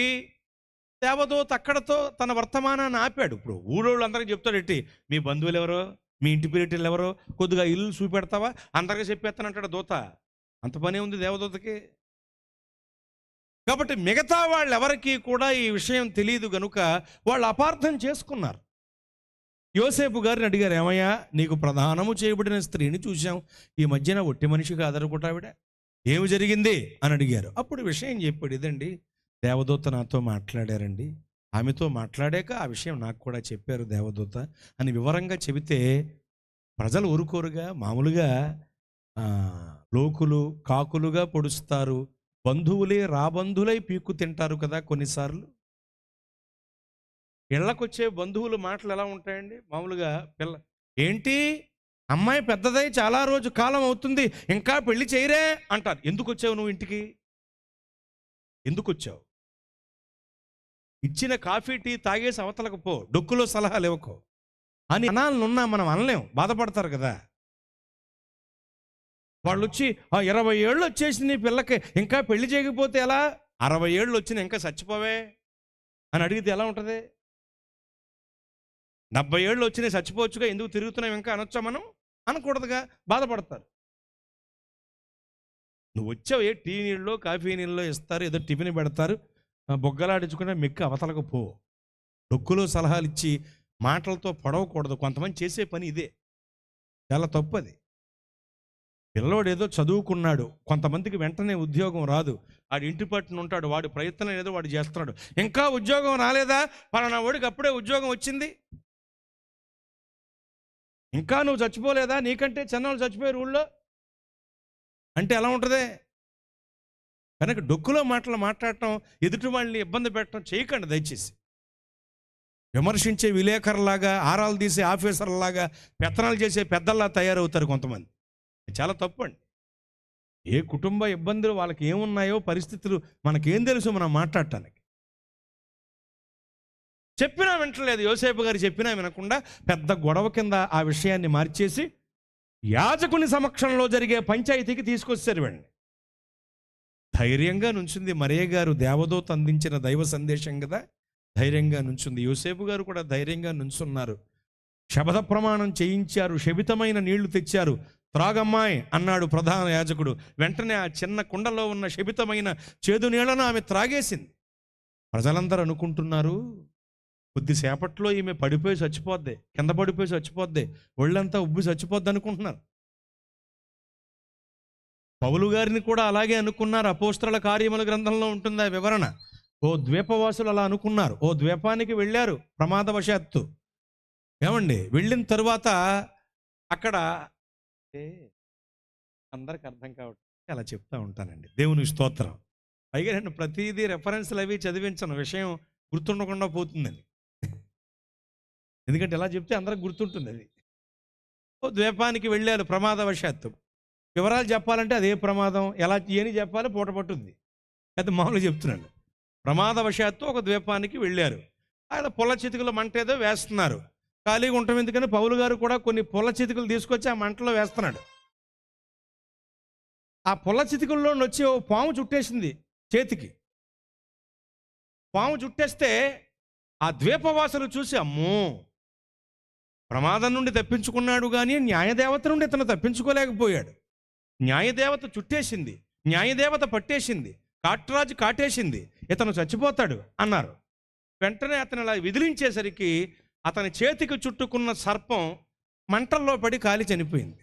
దేవదూత అక్కడతో తన వర్తమానాన్ని ఆపాడు. ఇప్పుడు ఊళ్ళోళ్ళందరికీ చెప్తాడు, ఎట్టి మీ బంధువులు ఎవరో, మీ ఇంటి పేరిటలు ఎవరో, కొద్దిగా ఇల్లు చూపెడతావా, అందరికీ చెప్పేస్తానంటాడు దూత. అంత పనే ఉంది దేవదూతకి. కాబట్టి మిగతా వాళ్ళు ఎవరికి కూడా ఈ విషయం తెలియదు గనుక వాళ్ళు అపార్థం చేసుకున్నారు. యోసేపు గారిని అడిగారు, ఏమయ్యా, నీకు ప్రధానము చేయబడిన స్త్రీని చూశాం, ఈ మధ్యన ఒట్టి మనిషి కాదనుకుంటా ఆవిడ, ఏమి జరిగింది అని అడిగారు. అప్పుడు విషయం చెప్పాడు, ఇదండి దేవదూత నాతో మాట్లాడారండి, ఆమెతో మాట్లాడాక ఆ విషయం నాకు కూడా చెప్పారు దేవదూత అని వివరంగా చెబితే ప్రజలు ఊరుకోరుగా. మామూలుగా లోకులు కాకులుగా పొడుస్తారు, బంధువులే రాబంధులై పీక్కు తింటారు కదా కొన్నిసార్లు. ఇళ్ళకొచ్చే బంధువుల మాటలు ఎలా ఉంటాయండి? మామూలుగా ఏంటి అమ్మాయి పెద్దదై చాలా రోజు కాలం అవుతుంది, ఇంకా పెళ్లి చేయరే అంటారు. ఎందుకు వచ్చావు నువ్వు ఇంటికి? ఎందుకు వచ్చావు? ఇచ్చిన కాఫీ టీ తాగేసి అవతలకు పో, డొక్కులో సలహాలు ఇవ్వకో అని అనాలనున్నా మనం అనలేం, బాధపడతారు కదా. వాళ్ళు వచ్చి 20 ఏళ్ళు వచ్చేసి నీ పిల్లకి ఇంకా పెళ్లి చేయకపోతే ఎలా, 60 ఏళ్ళు వచ్చినా ఇంకా చచ్చిపోవే అని అడిగితే ఎలా ఉంటుంది? 70 ఏళ్ళు వచ్చినా చచ్చిపోవచ్చుగా, ఎందుకు తిరుగుతున్నావు ఇంకా అనొచ్చా మనం? అనకూడదుగా, బాధపడతారు. నువ్వు వచ్చావు, ఏ టీ నీళ్ళలో కాఫీ నీళ్ళలో ఇస్తారు, ఏదో టిఫిన్ పెడతారు, బొగ్గలాడించుకునే మెక్కి అవతలకు పో. డొక్కులో సలహాలు ఇచ్చి మాటలతో పొడవకూడదు. కొంతమంది చేసే పని ఇదే, చాలా తప్పది. పిల్లోడు ఏదో చదువుకున్నాడు, కొంతమందికి వెంటనే ఉద్యోగం రాదు, వాడు ఇంటి పట్టున ఉంటాడు, వాడి ప్రయత్నం ఏదో వాడు చేస్తున్నాడు, ఇంకా ఉద్యోగం రాలేదా, పలానా వాడికి అప్పుడే ఉద్యోగం వచ్చింది, ఇంకా నువ్వు చచ్చిపోలేదా, నీకంటే చిన్నవాళ్ళు చచ్చిపోయారు ఊళ్ళో అంటే ఎలా ఉంటుంది? కనుక డొక్కులో మాటలు మాట్లాడటం, ఎదుటి వాళ్ళని ఇబ్బంది పెట్టడం చేయకండి దయచేసి. విమర్శించే విలేకరులాగా, ఆరాలు తీసే ఆఫీసర్లాగా, పెత్తనాలు చేసే పెద్దల్లా తయారవుతారు కొంతమంది. చాలా తప్పు అండి. ఏ కుటుంబ ఇబ్బందులు వాళ్ళకి ఏమున్నాయో పరిస్థితులు మనకేం తెలుసు మనం మాట్లాడటానికి. చెప్పినా వింటలేదు. యోసేపు గారు చెప్పినా వినకుండా పెద్ద గొడవ కింద ఆ విషయాన్ని మార్చేసి యాజకుని సమక్షంలో జరిగే పంచాయతీకి తీసుకొచ్చారు వీళ్ళని. ధైర్యంగా నుంచింది మరియ గారు, దేవదూత అందించిన దైవ సందేశం కదా, ధైర్యంగా నుంచుంది. యోసేపు గారు కూడా ధైర్యంగా నుంచున్నారు. శపథ ప్రమాణం చేయించారు, శపితమైన నీళ్లు తెచ్చారు. త్రాగమ్మాయి అన్నాడు ప్రధాన యాజకుడు. వెంటనే ఆ చిన్న కుండలో ఉన్న శపితమైన చేదు నీళ్లను ఆమె త్రాగేసింది. ప్రజలందరూ అనుకుంటున్నారు, కొద్దిసేపట్లో ఈమె పడిపోయి చచ్చిపోద్ది, కింద పడిపోయి చచ్చిపోద్ది, ఒళ్ళంతా ఉబ్బి చచ్చిపోద్ది అనుకుంటున్నారు. పౌలు గారిని కూడా అలాగే అనుకున్నారు. అపోస్తలుల కార్యముల గ్రంథంలో ఉంటుంది ఆ వివరణ. ఓ ద్వీపవాసులు అలా అనుకున్నారు. ఓ ద్వీపానికి వెళ్ళారు ప్రమాదవశాత్తు. ఏమండి, వెళ్ళిన తరువాత అక్కడ అందరికి అర్థం కావట్లేదు, అలా చెప్తా ఉంటానండి. దేవుని స్తోత్రం. పైగా నేను ప్రతిదీ రెఫరెన్స్లు అవి చదివించను, విషయం గుర్తుండకుండా పోతుందని. ఎందుకంటే ఎలా చెప్తే అందరికి గుర్తుంటుంది అది. ఓ ద్వీపానికి వెళ్ళారు ప్రమాదవశాత్తు. వివరాలు చెప్పాలంటే అదే ప్రమాదం, ఎలా ఏని చెప్పాలో పూట పట్టుద్ది. అయితే మామూలుగా చెప్తున్నాను. ప్రమాదవశాత్తు ఒక ద్వీపానికి వెళ్ళారు. ఆయన పుల్ల చితికలు మంట ఏదో వేస్తున్నారు. ఖాళీగా ఉంటాం ఎందుకని పౌలు గారు కూడా కొన్ని పుల్ల చితికలు తీసుకొచ్చి ఆ మంటలో వేస్తున్నాడు. ఆ పుల్ల చితికల్లో వచ్చి ఓ పాము చుట్టేసింది చేతికి. పాము చుట్టేస్తే ఆ ద్వీపవాసులు చూసి, అమ్మో, ప్రమాదం నుండి తప్పించుకున్నాడు, కానీ న్యాయదేవత నుండి ఇతను తప్పించుకోలేకపోయాడు. న్యాయదేవత చుట్టేసింది, న్యాయదేవత పట్టేసింది, కాట్రాజు కాటేసింది, ఇతను చచ్చిపోతాడు అన్నారు. వెంటనే అతను ఇలా విదిలించేసరికి అతని చేతికి చుట్టుకున్న సర్పం మంటల్లో పడి కాలి చనిపోయింది.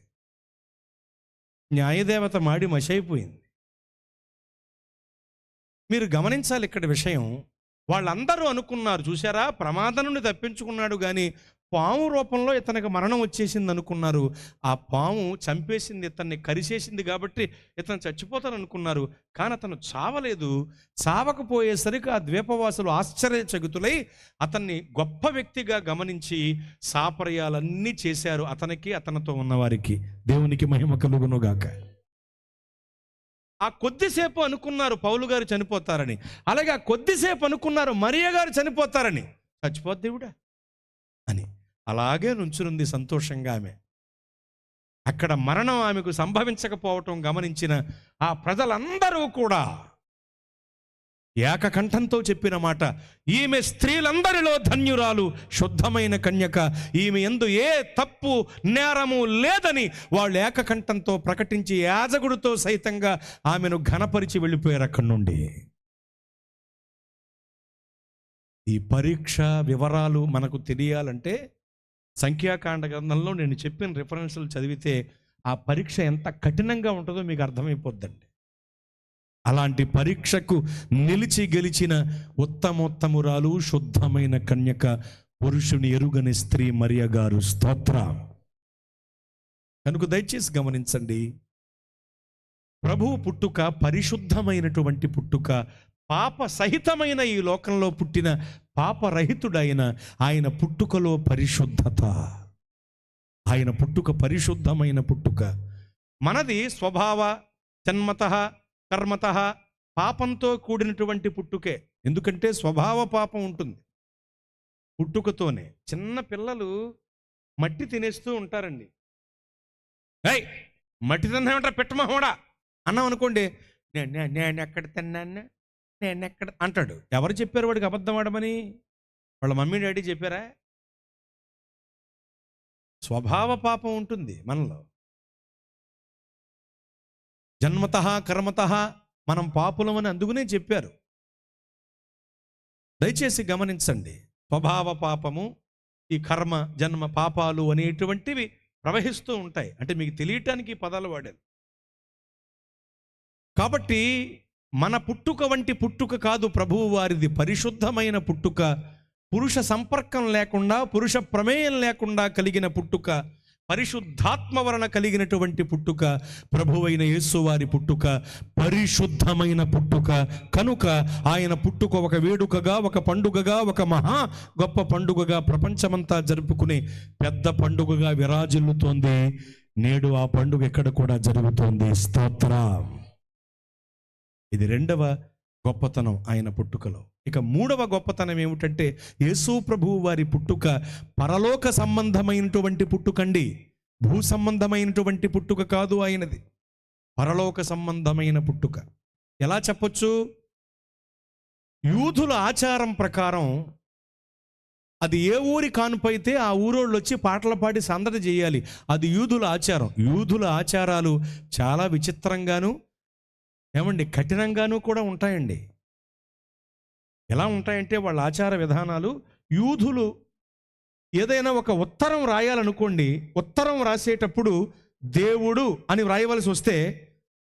న్యాయదేవత మాడి మషైపోయింది. మీరు గమనించాలి ఇక్కడ విషయం. వాళ్ళందరూ అనుకున్నారు, చూసారా, ప్రమాదం నుండి తప్పించుకున్నాడు, కానీ పాము రూపంలో ఇతనికి మరణం వచ్చేసింది అనుకున్నారు. ఆ పాము చంపేసింది, ఇతన్ని కరిసేసింది కాబట్టి ఇతను చచ్చిపోతాను అనుకున్నారు. కానీ అతను చావలేదు. చావకపోయేసరికి ఆ ద్వీపవాసులు ఆశ్చర్యచకితులై అతన్ని గొప్ప వ్యక్తిగా గమనించి సాపర్యాలన్నీ చేశారు అతనికి, అతనితో ఉన్నవారికి. దేవునికి మహిమ కలుగునుగాక. ఆ కొద్దిసేపు అనుకున్నారు పౌలు గారు చనిపోతారని, అలాగే ఆ కొద్దిసేపు అనుకున్నారు మరియ గారు చనిపోతారని. చచ్చిపోద్ది దేవుడా అని అలాగే నుంచునుంది సంతోషంగా ఆమె. అక్కడ మరణం ఆమెకు సంభవించకపోవటం గమనించిన ఆ ప్రజలందరూ కూడా ఏకకంఠంతో చెప్పిన మాట, ఈమె స్త్రీలందరిలో ధన్యురాలు, శుద్ధమైన కన్యక, ఈమె యందు ఏ తప్పు నేరము లేదని వాళ్ళు ఏకకంఠంతో ప్రకటించి యాజకుడితో సైతంగా ఆమెను ఘనపరిచి వెళ్ళిపోయారు అక్కడి నుండి. ఈ పరీక్ష వివరాలు మనకు తెలియాలంటే సంఖ్యాకాండ గ్రంథంలో నేను చెప్పిన రిఫరెన్సులు చదివితే ఆ పరీక్ష ఎంత కఠినంగా ఉంటుందో మీకు అర్థమైపోద్దండి. అలాంటి పరీక్షకు నిలిచి గెలిచిన ఉత్తమోత్తమురాలు, శుద్ధమైన కన్యక, పురుషుని ఎరుగని స్త్రీ మరియ గారు. స్తోత్రం. కనుక దయచేసి గమనించండి, ప్రభువు పుట్టుక పరిశుద్ధమైనటువంటి పుట్టుక, పాప సహితమైన ఈ లోకంలో పుట్టిన పాపరహితుడైన ఆయన పుట్టుకలో పరిశుద్ధత. ఆయన పుట్టుక పరిశుద్ధమైన పుట్టుక. మనది స్వభావ జన్మతః కర్మతః పాపంతో కూడినటువంటి పుట్టుకే. ఎందుకంటే స్వభావ పాపం ఉంటుంది పుట్టుకతోనే. చిన్న పిల్లలు మట్టి తినేస్తూ ఉంటారండి. ఏయ్, మట్టి తిన్నామంటారా పెట్టమహోడా అన్నాం అనుకోండి, నేను ఎక్కడ తిన్నాను, నేను ఎక్కడ అంటాడు. ఎవరు చెప్పారు వాడికి అబద్ధం ఆడమని? వాళ్ళ మమ్మీ డాడీ చెప్పారా? స్వభావ పాపం ఉంటుంది మనలో. జన్మతః కర్మతః మనం పాపులమని అందుకునే చెప్పారు. దయచేసి గమనించండి, స్వభావ పాపము, ఈ కర్మ జన్మ పాపాలు అనేటువంటివి ప్రవహిస్తూ ఉంటాయి. అంటే మీకు తెలియటానికి ఈ పదాలు వాడారు. కాబట్టి మన పుట్టుక వంటి పుట్టుక కాదు ప్రభువు వారిది. పరిశుద్ధమైన పుట్టుక, పురుష సంపర్కం లేకుండా, పురుష ప్రమేయం లేకుండా కలిగిన పుట్టుక, పరిశుద్ధాత్మ వలన కలిగినటువంటి పుట్టుక ప్రభువైన యేసు వారి పుట్టుక, పరిశుద్ధమైన పుట్టుక. కనుక ఆయన పుట్టుక ఒక వేడుకగా, ఒక పండుగగా, ఒక మహా గొప్ప పండుగగా, ప్రపంచమంతా జరుపుకునే పెద్ద పండుగగా విరాజిల్లుతోంది. నేడు ఆ పండుగ ఎక్కడ కూడా జరుగుతోంది. స్తోత్రం. ఇది రెండవ గొప్పతనం ఆయన పుట్టుకలో. ఇక మూడవ గొప్పతనం ఏమిటంటే, యేసు ప్రభువు వారి పుట్టుక పరలోక సంబంధమైనటువంటి పుట్టుకండి, భూ సంబంధమైనటువంటి పుట్టుక కాదు ఆయనది, పరలోక సంబంధమైన పుట్టుక. ఎలా చెప్పొచ్చు? యూదుల ఆచారం ప్రకారం అది ఏ ఊరి కానుపైతే ఆ ఊరోళ్ళు వచ్చి పాటలు పాడి సందడి చేయాలి. అది యూదుల ఆచారం. యూదుల ఆచారాలు చాలా విచిత్రంగాను, ఏమండి, కఠినంగాను కూడా ఉంటాయండి. ఎలా ఉంటాయంటే వాళ్ళ ఆచార విధానాలు, యూదులు ఏదైనా ఒక ఉత్తరం రాయాలనుకోండి, ఉత్తరం రాసేటప్పుడు దేవుడు అని వ్రాయవలసి వస్తే,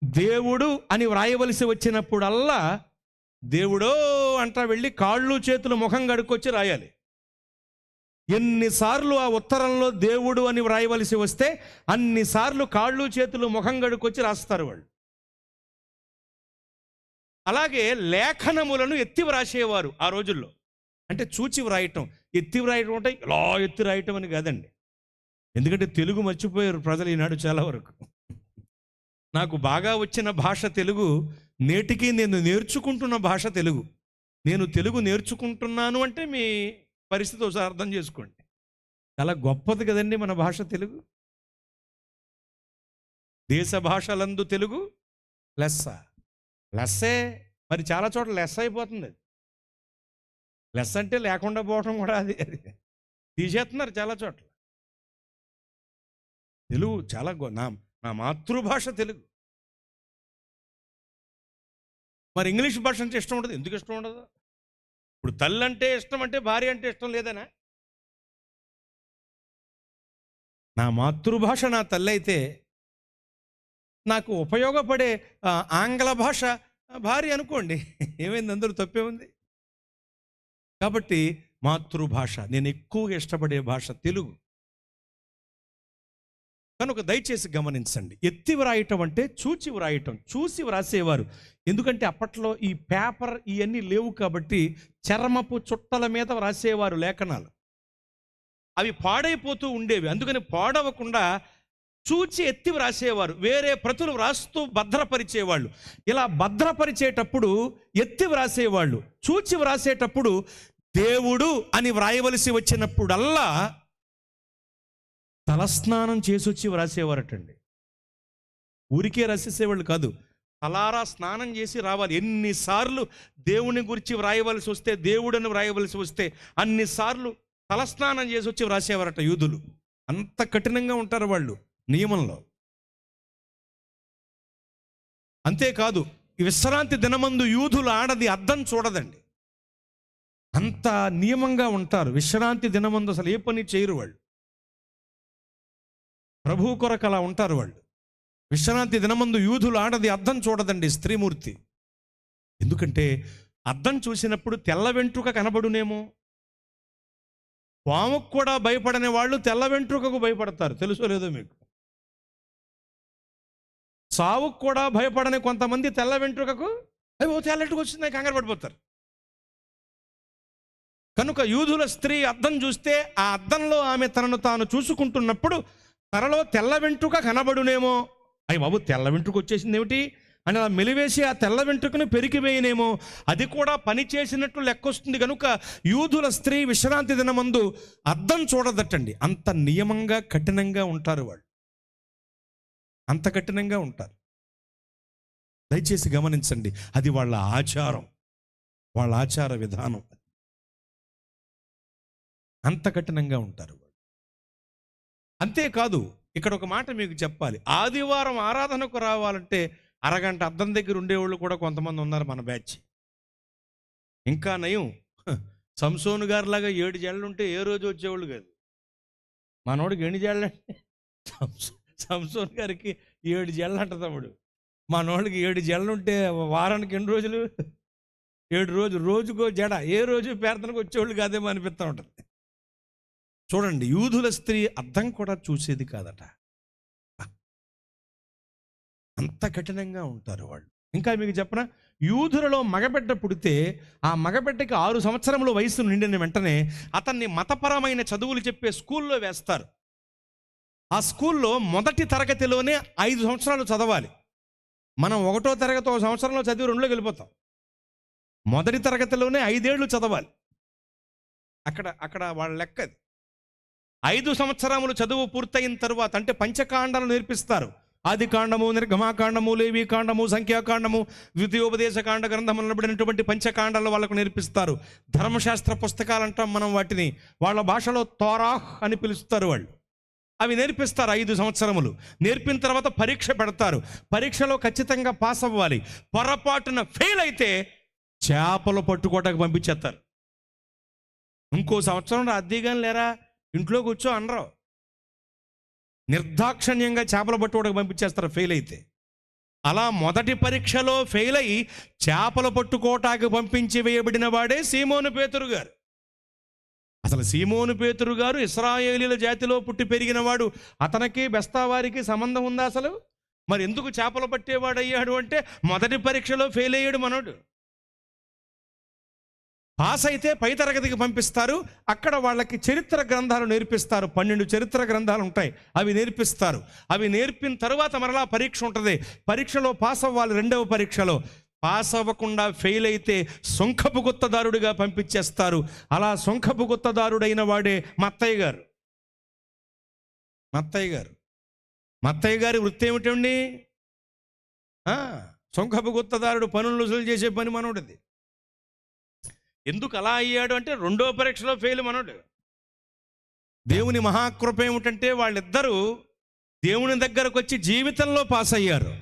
దేవుడు అని వ్రాయవలసి వచ్చినప్పుడల్లా దేవుడో అంటా వెళ్ళి కాళ్ళు చేతులు ముఖం కడుక్కొచ్చి రాయాలి. ఎన్నిసార్లు ఆ ఉత్తరంలో దేవుడు అని వ్రాయవలసి వస్తే అన్నిసార్లు కాళ్ళు చేతులు ముఖం కడుక్కొచ్చి రాస్తారు వాళ్ళు. అలాగే లేఖనములను ఎత్తి వ్రాసేవారు ఆ రోజుల్లో. అంటే చూచి వ్రాయటం, ఎత్తి వ్రాయటం అంటే ఇలా ఎత్తి రాయటం అని కాదండి. ఎందుకంటే తెలుగు మర్చిపోయారు ప్రజలు ఈనాడు చాలా వరకు. నాకు బాగా వచ్చిన భాష తెలుగు, నేటికి నేను నేర్చుకుంటున్న భాష తెలుగు. నేను తెలుగు నేర్చుకుంటున్నాను అంటే మీ పరిస్థితి ఒకసారి అర్థం చేసుకోండి. చాలా గొప్పది కదండి మన భాష తెలుగు. దేశ భాషలందు తెలుగు లెస్స. లెస్సే మరి చాలా చోట్ల లెస్ అయిపోతుంది. అది లెస్ అంటే లేకుండా పోవడం కూడా అది తీసేస్తున్నారు చాలా చోట్ల. తెలుగు చాలా నా మాతృభాష తెలుగు. మరి ఇంగ్లీష్ భాష అంటే ఇష్టం ఉండదు. ఎందుకు ఇష్టం ఉండదు? ఇప్పుడు తల్లి అంటే ఇష్టం అంటే భార్య అంటే ఇష్టం లేదనా? నా మాతృభాష నా తల్లి అయితే నాకు ఉపయోగపడే ఆంగ్ల భాష భార్య అనుకోండి, ఏమైంది? అందరూ తప్పే ఉంది. కాబట్టి మాతృభాష, నేను ఎక్కువగా ఇష్టపడే భాష తెలుగు. కనుక దయచేసి గమనించండి, ఎత్తి వ్రాయటం అంటే చూచి వ్రాయటం. చూసి వ్రాసేవారు. ఎందుకంటే అప్పట్లో ఈ పేపర్ ఇవన్నీ లేవు కాబట్టి చర్మపు చుట్టల మీద వ్రాసేవారు లేఖనాలు. అవి పాడైపోతూ ఉండేవి. అందుకని పాడవకుండా చూచి ఎత్తి వ్రాసేవారు. వేరే ప్రతులు వ్రాస్తూ భద్రపరిచేవాళ్ళు. ఇలా భద్రపరిచేటప్పుడు ఎత్తి వ్రాసేవాళ్ళు. చూచి వ్రాసేటప్పుడు దేవుడు అని వ్రాయవలసి వచ్చినప్పుడల్లా తలస్నానం చేసొచ్చి వ్రాసేవారటండి. ఊరికే రాసేసేవాళ్ళు కాదు, తలారా స్నానం చేసి రావాలి. ఎన్నిసార్లు దేవుని గురించి వ్రాయవలసి వస్తే, దేవుడని వ్రాయవలసి వస్తే అన్నిసార్లు తలస్నానం చేసి వచ్చి వ్రాసేవారట యూదులు. అంత కఠినంగా ఉంటారు వాళ్ళు నియమంలో. అంతేకాదు, ఈ విశ్రాంతి దినమందు యూదులు ఆడది అద్దం చూడదండి. అంత నియమంగా ఉంటారు. విశ్రాంతి దినమందు అసలు ఏ పని చేయరు వాళ్ళు. ప్రభు కొరకు అలా ఉంటారు వాళ్ళు. విశ్రాంతి దినమందు యూదులు ఆడది అద్దం చూడదండి, స్త్రీమూర్తి. ఎందుకంటే అద్దం చూసినప్పుడు తెల్ల వెంట్రుక కనబడునేమో. పాముకు కూడా భయపడని వాళ్ళు తెల్ల వెంట్రుకకు భయపడతారు. తెలుసో లేదో మీకు? సావుకు కూడా భయపడని కొంతమంది తెల్ల వెంట్రుకకు తెల్లట్టుకు వచ్చిందని కంగారు పడిపోతారు. కనుక యూదుల స్త్రీ అద్దం చూస్తే ఆ అద్దంలో ఆమె తనను తాను చూసుకుంటున్నప్పుడు తనలో తెల్ల వెంట్రుక కనబడునేమో. అయ్యి బాబు, తెల్ల వెంట్రుక వచ్చేసింది ఏమిటి అని అలా మెలివేసి ఆ తెల్ల వెంట్రుకను పెరికివేయనేమో. అది కూడా పని చేసినట్లు లెక్కొస్తుంది. కనుక యూదుల స్త్రీ విశ్రాంతి దినమందు అద్దం చూడదటండి. అంత నియమంగా కఠినంగా ఉంటారు వాళ్ళు. అంత కఠినంగా ఉంటారు. దయచేసి గమనించండి, అది వాళ్ళ ఆచారం, వాళ్ళ ఆచార విధానం. అంత కఠినంగా ఉంటారు వాళ్ళు. అంతేకాదు, ఇక్కడ ఒక మాట మీకు చెప్పాలి. ఆదివారం ఆరాధనకు రావాలంటే అరగంట అద్దం దగ్గర ఉండేవాళ్ళు కూడా కొంతమంది ఉన్నారు మన బ్యాచ్. ఇంకా నయం, సంసోను గారిలాగా 7 జళ్ళు ఉంటే ఏ రోజు వచ్చేవాళ్ళు కాదు. మనోడికి ఎన్ని జళ్ళంటే, సంసోను గారికి 7 జళ్ళు అంట తమ్ముడు. మనోడికి 7 జళ్ళు ఉంటే వారానికి ఎన్ని రోజులు? 7 రోజులు. రోజుకో జడ. ఏ రోజు ప్రార్థనకు వచ్చేవాళ్ళు కాదేమో అనిపిస్తూ ఉంటుంది. చూడండి, యూదుల స్త్రీ అద్దం కూడా చూసేది కాదట. అంత కఠినంగా ఉంటారు వాళ్ళు. ఇంకా మీకు చెప్పనా, యూదులలో మగబిడ్డ పుడితే ఆ మగబిడ్డకి 6 సంవత్సరముల వయసు నిండిన వెంటనే అతన్ని మతపరమైన చదువులు చెప్పే స్కూల్లో వేస్తారు. ఆ స్కూల్లో మొదటి తరగతిలోనే 5 సంవత్సరాలు చదవాలి. మనం 1వ తరగతి 1 సంవత్సరంలో చదివి 2లోకి వెళ్ళిపోతాం. మొదటి తరగతిలోనే 5 ఏళ్ళు చదవాలి. అక్కడ వాళ్ళ లెక్కది. 5 సంవత్సరములు చదువు పూర్తయిన తరువాత, అంటే పంచకాండాలు నేర్పిస్తారు. ఆది కాండము, నిర్గమాకాండము, లేవి కాండము, సంఖ్యాకాండము, ద్వితీయోపదేశ కాండ గ్రంథం అనబడినటువంటి పంచకాండాలు వాళ్ళకు నేర్పిస్తారు. ధర్మశాస్త్ర పుస్తకాలు అంటాం మనం వాటిని. వాళ్ళ భాషలో తోరాహ్ అని పిలుస్తారు వాళ్ళు. అవి నేర్పిస్తారు 5 సంవత్సరములు. నేర్పిన తర్వాత పరీక్ష పెడతారు. పరీక్షలో ఖచ్చితంగా పాస్ అవ్వాలి. పొరపాటున ఫెయిల్ అయితే చేపలు పట్టుకోవటానికి పంపించేస్తారు. ఇంకో సంవత్సరం అద్దీగాని లేరా, ఇంట్లో కూర్చో అనరు. నిర్దాక్షణ్యంగా చేపలు పట్టుకోవడానికి పంపించేస్తారు ఫెయిల్ అయితే. అలా మొదటి పరీక్షలో ఫెయిల్ అయి చేపలు పట్టుకోవటానికి పంపించి వేయబడిన వాడే సీమోను పేతురు గారు. అసలు సీమోను పేతురు గారు ఇశ్రాయేలీల జాతిలో పుట్టి పెరిగిన వాడు. అతనికి బెస్తావారికి సంబంధం ఉందా అసలు? మరి ఎందుకు చేపలు పట్టేవాడు అయ్యాడు అంటే మొదటి పరీక్షలో ఫెయిల్ అయ్యాడు మనోడు. పాస్ అయితే పై తరగతికి పంపిస్తారు. అక్కడ వాళ్ళకి చరిత్ర గ్రంథాలు నేర్పిస్తారు. 12 చరిత్ర గ్రంథాలు ఉంటాయి, అవి నేర్పిస్తారు. అవి నేర్పిన తర్వాత మరలా పరీక్ష ఉంటుంది. పరీక్షలో పాస్ అవ్వాలి. 2వ పరీక్షలో పాస్ అవ్వకుండా ఫెయిల్ అయితే సొంఖపు గుత్తదారుడిగా పంపించేస్తారు. అలా సొంఖపు గుత్తదారుడైన వాడే మత్తయ్య గారు. మత్తయ్య గారి వృత్తి ఏమిటండి? సొంఖపు గుత్తదారుడు, పనులు రుజువులు చేసే పని మనోడిది. ఎందుకు అలా అయ్యాడు అంటే రెండో పరీక్షలో ఫెయిల్ మనోడు. దేవుని మహాకృప ఏమిటంటే వాళ్ళిద్దరూ దేవుని దగ్గరకు వచ్చి జీవితంలో పాస్ అయ్యారు.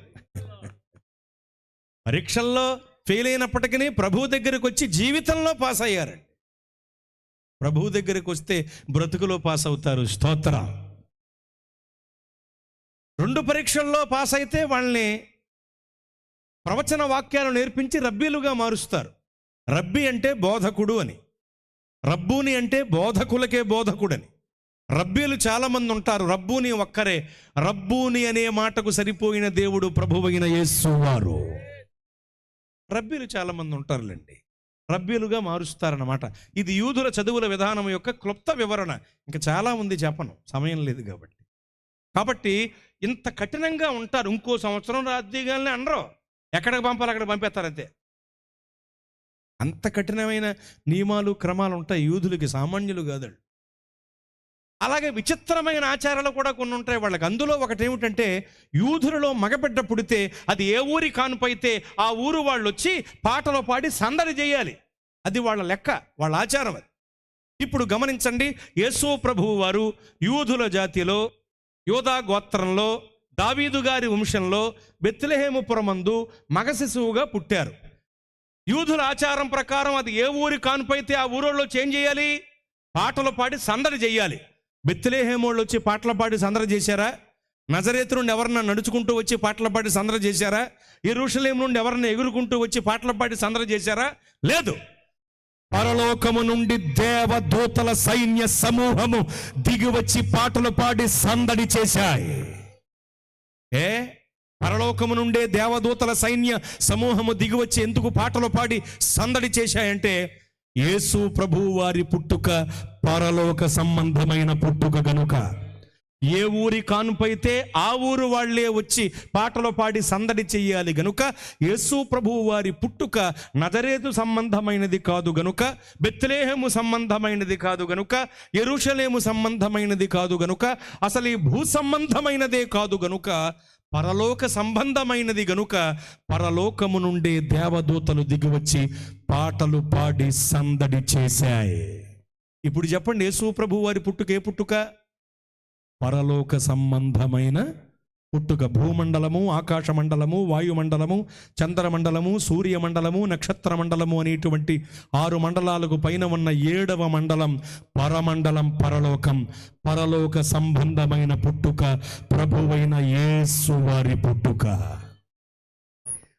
పరీక్షల్లో ఫెయిల్ అయినప్పటికీ ప్రభువు దగ్గరకు వచ్చి జీవితంలో పాస్ అయ్యారండి. ప్రభువు దగ్గరకు వస్తే బ్రతుకులో పాస్ అవుతారు. స్తోత్రం. 2 పరీక్షల్లో పాస్ అయితే వాళ్ళని ప్రవచన వాక్యాలు నేర్పించి రబ్బీలుగా మారుస్తారు. రబ్బీ అంటే బోధకుడు అని, రబ్బూని అంటే బోధకులకే బోధకుడని. రబ్బీలు చాలామంది ఉంటారు, రబ్బూని ఒక్కరే. రబ్బూని అనే మాటకు సరిపోయిన దేవుడు ప్రభువైన యేసువారు. రబ్బీలు చాలామంది ఉంటారులేండి, రబ్బీలుగా మారుస్తారన్నమాట. ఇది యూదుల చదువుల విధానం యొక్క క్లుప్త వివరణ. ఇంకా చాలా ఉంది, చెప్పను, సమయం లేదు కాబట్టి ఇంత కఠినంగా ఉంటారు. ఇంకో సంవత్సరం రాజకీయాలని అనరు, ఎక్కడికి పంపాలి అక్కడికి పంపేస్తారంతే. అంత కఠినమైన నియమాలు క్రమాలు ఉంటాయి యూదులకి, సామాన్యులు కాదు. అలాగే విచిత్రమైన ఆచారాలు కూడా కొన్ని ఉంటాయి వాళ్ళకి. అందులో ఒకటి ఏమిటంటే, యూదులలో మగబిడ్డ పుడితే అది ఏ ఊరి కానుపైతే ఆ ఊరు వాళ్ళు వచ్చి పాటలు పాడి సందడి చేయాలి. అది వాళ్ళ లెక్క, వాళ్ళ ఆచారం అది. ఇప్పుడు గమనించండి, యేసు ప్రభువు వారు యూదుల జాతిలో, యోధా గోత్రంలో, దావీదు గారి వంశంలో బెత్లెహేము పురమందు మగ శిశువుగా పుట్టారు. యూదుల ఆచారం ప్రకారం అది ఏ ఊరి కానుపైతే ఆ ఊరోళ్ళు చేంజ్ చేయాలి, పాటలు పాడి సందడి చేయాలి. బెత్లెహేమోళ్ళు వచ్చి పాటలు పాడి సందడి చేశారా? నజరేతు నుండి ఎవరన్నా నడుచుకుంటూ వచ్చి పాటలు పాడి సందడి చేశారా? యెరూషలేము నుండి ఎవరన్నా ఎగురుకుంటూ వచ్చి పాటలు పాడి సందడి చేశారా? లేదు. పరలోకము నుండి దేవదూతల సైన్య సమూహము దిగివచ్చి పాటలు పాడి సందడి చేశాయి. పరలోకము నుండే దేవదూతల సైన్య సమూహము దిగివచ్చి ఎందుకు పాటలు పాడి సందడి చేశాయంటే, యేసు ప్రభువు వారి పుట్టుక పరలోక సంబంధమైన పుట్టుక గనుక. ఏ ఊరి కానుపైతే ఆ ఊరు వాళ్లే వచ్చి పాటలు పాడి సందడి చెయ్యాలి గనుక, యేసు ప్రభువు వారి పుట్టుక నజరేతు సంబంధమైనది కాదు గనుక, బెత్లెహేము సంబంధమైనది కాదు గనుక, యెరూషలేము సంబంధమైనది కాదు గనుక, అసలు ఈ భూ సంబంధమైనదే కాదు గనుక, పరలోక సంబంధమైనది గనుక పరలోకము నుండి దేవదూతలు దిగివచ్చి పాటలు పాడి సందడి చేశాయి. ఇప్పుడు చెప్పండి, యేసు ప్రభువు వారి పుట్టుక ఏ పుట్టుక? పరలోక సంబంధమైన పుట్టుక. భూమండలము, ఆకాశ మండలము, వాయుమండలము, చంద్రమండలము, సూర్యమండలము, నక్షత్ర మండలము అనేటువంటి 6 మండలాలకు పైన ఉన్న 7వ మండలం పరమండలం, పరలోకం. పరలోక సంబంధమైన పుట్టుక ప్రభువైన యేసు వారి పుట్టుక.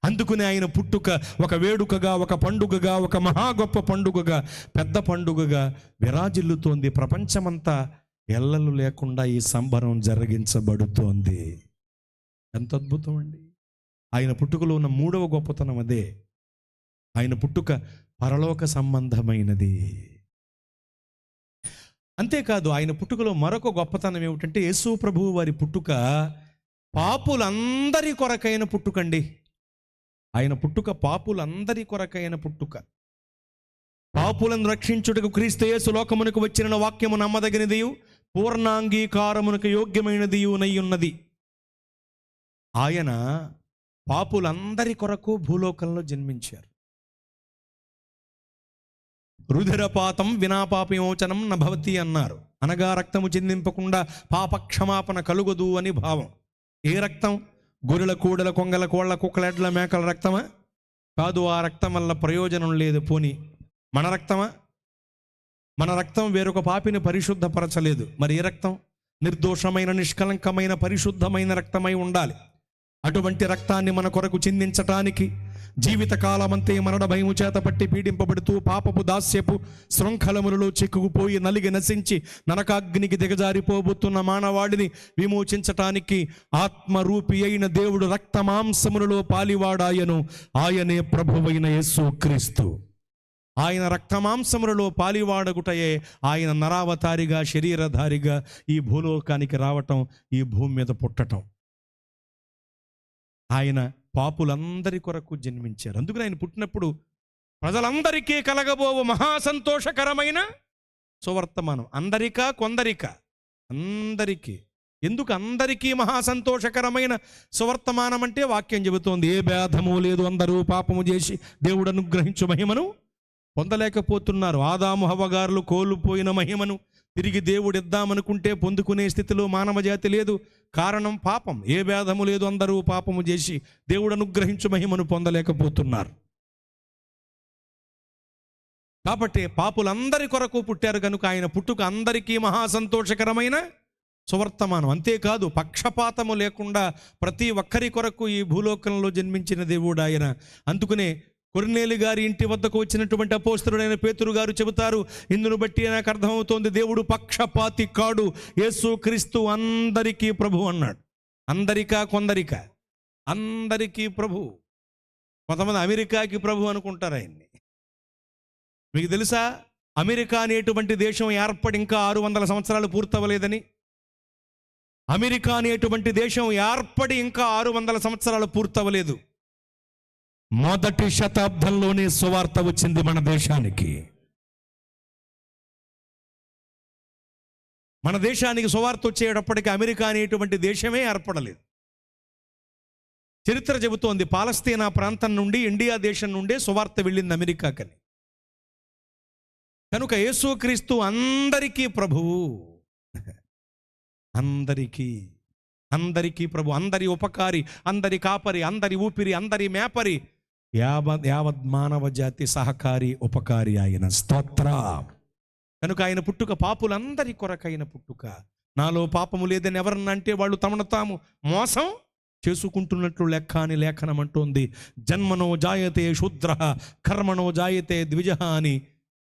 అందుకునే ఆయన పుట్టుక ఒక వేడుకగా, ఒక పండుగగా, ఒక మహా గొప్ప పండుగగా, పెద్ద పండుగగా విరాజిల్లుతోంది. ప్రపంచమంతా ఎల్లలు లేకుండా ఈ సంబరం జరిగించబడుతోంది. ఎంత అద్భుతం అండి! ఆయన పుట్టుకలో ఉన్న 3వ గొప్పతనం అదే. ఆయన పుట్టుక పరలోక సంబంధమైనది. అంతేకాదు, ఆయన పుట్టుకలో మరొక గొప్పతనం ఏమిటంటే, యేసు ప్రభువు వారి పుట్టుక పాపులందరి కొరకైన పుట్టుకండి. ఆయన పుట్టుక పాపులందరి కొరకైన పుట్టుక. పాపులను రక్షించుటకు క్రీస్తు యేసు లోకమునకు వచ్చిన వాక్యము నమ్మదగినదియు పూర్ణాంగీకారమునకు యోగ్యమైనదియు నయ్యున్నది. ఆయన పాపులందరి కొరకు భూలోకంలో జన్మించారు. రుధిరపాతం వినా పాపమోచనం నభవతి అన్నారు. అనగా రక్తము చిందింపకుండా పాప క్షమాపణ కలుగదు అని భావం. ఏ రక్తం? గొర్రెల, కూడల, కొంగల, కోళ్ల, కుక్కల, ఎడ్ల, మేకల రక్తమా? కాదు. ఆ రక్తం వల్ల ప్రయోజనం లేదు. పోని మన రక్తమా? మన రక్తం వేరొక పాపిని పరిశుద్ధపరచలేదు. మరి ఏ రక్తం? నిర్దోషమైన, నిష్కలంకమైన, పరిశుద్ధమైన రక్తమై ఉండాలి. అటువంటి రక్తాన్ని మన కొరకు చిందించటానికి జీవితకాలమంతే మరణ భయము చేత పట్టి పీడింపబడుతూ పాపపు దాస్యపు శృంఖలములలో చిక్కుకుపోయి నలిగి నశించి నరకాగ్నికి దిగజారిపోబోతున్న మానవాడిని విమోచించటానికి ఆత్మరూపి అయిన దేవుడు రక్తమాంసములలో పాలివాడాయను. ఆయనే ప్రభువైన యేసు క్రీస్తు. ఆయన రక్తమాంసములలో పాలివాడగుటయే ఆయన నరావతారిగా, శరీరధారిగా ఈ భూలోకానికి రావటం, ఈ భూమి మీద పుట్టటం. ఆయన పాపులందరి కొరకు జన్మించారు. అందుకని ఆయన పుట్టినప్పుడు ప్రజలందరికీ కలగబోవు మహాసంతోషకరమైన సువర్తమానం. అందరికా కొందరికా? అందరికీ. ఎందుకు అందరికీ మహాసంతోషకరమైన సువర్తమానం అంటే వాక్యం చెబుతోంది, ఏ భేదము లేదు, అందరూ పాపము చేసి దేవుడు అనుగ్రహించు మహిమను పొందలేకపోతున్నారు. ఆదాము హవ్వగారులు కోల్పోయిన మహిమను తిరిగి దేవుడు ఇద్దామనుకుంటే పొందుకునే స్థితిలో మానవ జాతి లేదు. కారణం పాపం. ఏ భేదము లేదు, అందరూ పాపము చేసి దేవుడు అనుగ్రహించు మహిమను పొందలేకపోతున్నారు. కాబట్టి పాపులందరి కొరకు పుట్టారు కనుక ఆయన పుట్టుక అందరికీ మహాసంతోషకరమైన సువర్తమానం. అంతేకాదు, పక్షపాతము లేకుండా ప్రతి ఒక్కరి కొరకు ఈ భూలోకంలో జన్మించిన దేవుడు ఆయన. అందుకనే కొర్నేలి గారి ఇంటి వద్దకు వచ్చినటువంటి అపోస్తలుడైన పేతురు గారు చెబుతారు, ఇందును బట్టి నాకు అర్థమవుతోంది, దేవుడు పక్షపాతి కాడు, యేసు క్రీస్తు అందరికీ ప్రభు అన్నాడు. అందరికా కొందరికా? అందరికీ ప్రభు. కొంతమంది అమెరికాకి ప్రభు అనుకుంటారు ఆయన్ని. మీకు తెలుసా, అమెరికా అనేటువంటి దేశం ఏర్పడి ఇంకా 600 సంవత్సరాలు పూర్తవలేదని? అమెరికా అనేటువంటి దేశం ఏర్పడి ఇంకా 600 సంవత్సరాలు పూర్తవలేదు. మొదటి శతాబ్దంలోనే సువార్త వచ్చింది మన దేశానికి. మన దేశానికి సువార్త వచ్చేటప్పటికి అమెరికా అనేటువంటి దేశమే ఏర్పడలేదు. చరిత్ర చెబుతోంది, పాలస్తీనా ప్రాంతం నుండి, ఇండియా దేశం నుండే సువార్త వెళ్ళింది అమెరికాకని. కనుక యేసుక్రీస్తు అందరికీ ప్రభువు. అందరికీ ప్రభు, అందరి ఉపకారి, అందరి కాపరి, అందరి ఊపిరి, అందరి మేపరి, యావత్ మానవ జాతి సహకారి, ఉపకారి ఆయన. స్తోత్ర. కనుక ఆయన పుట్టుక పాపులందరి కొరకైన పుట్టుక. నాలో పాపము లేదని ఎవరన్నా అంటే వాళ్ళు తమను తాము మోసం చేసుకుంటున్నట్లు లెక్క అని లేఖనం అంటోంది. జన్మనో జాయతే శూద్ర, కర్మణో జాయతే ద్విజ అని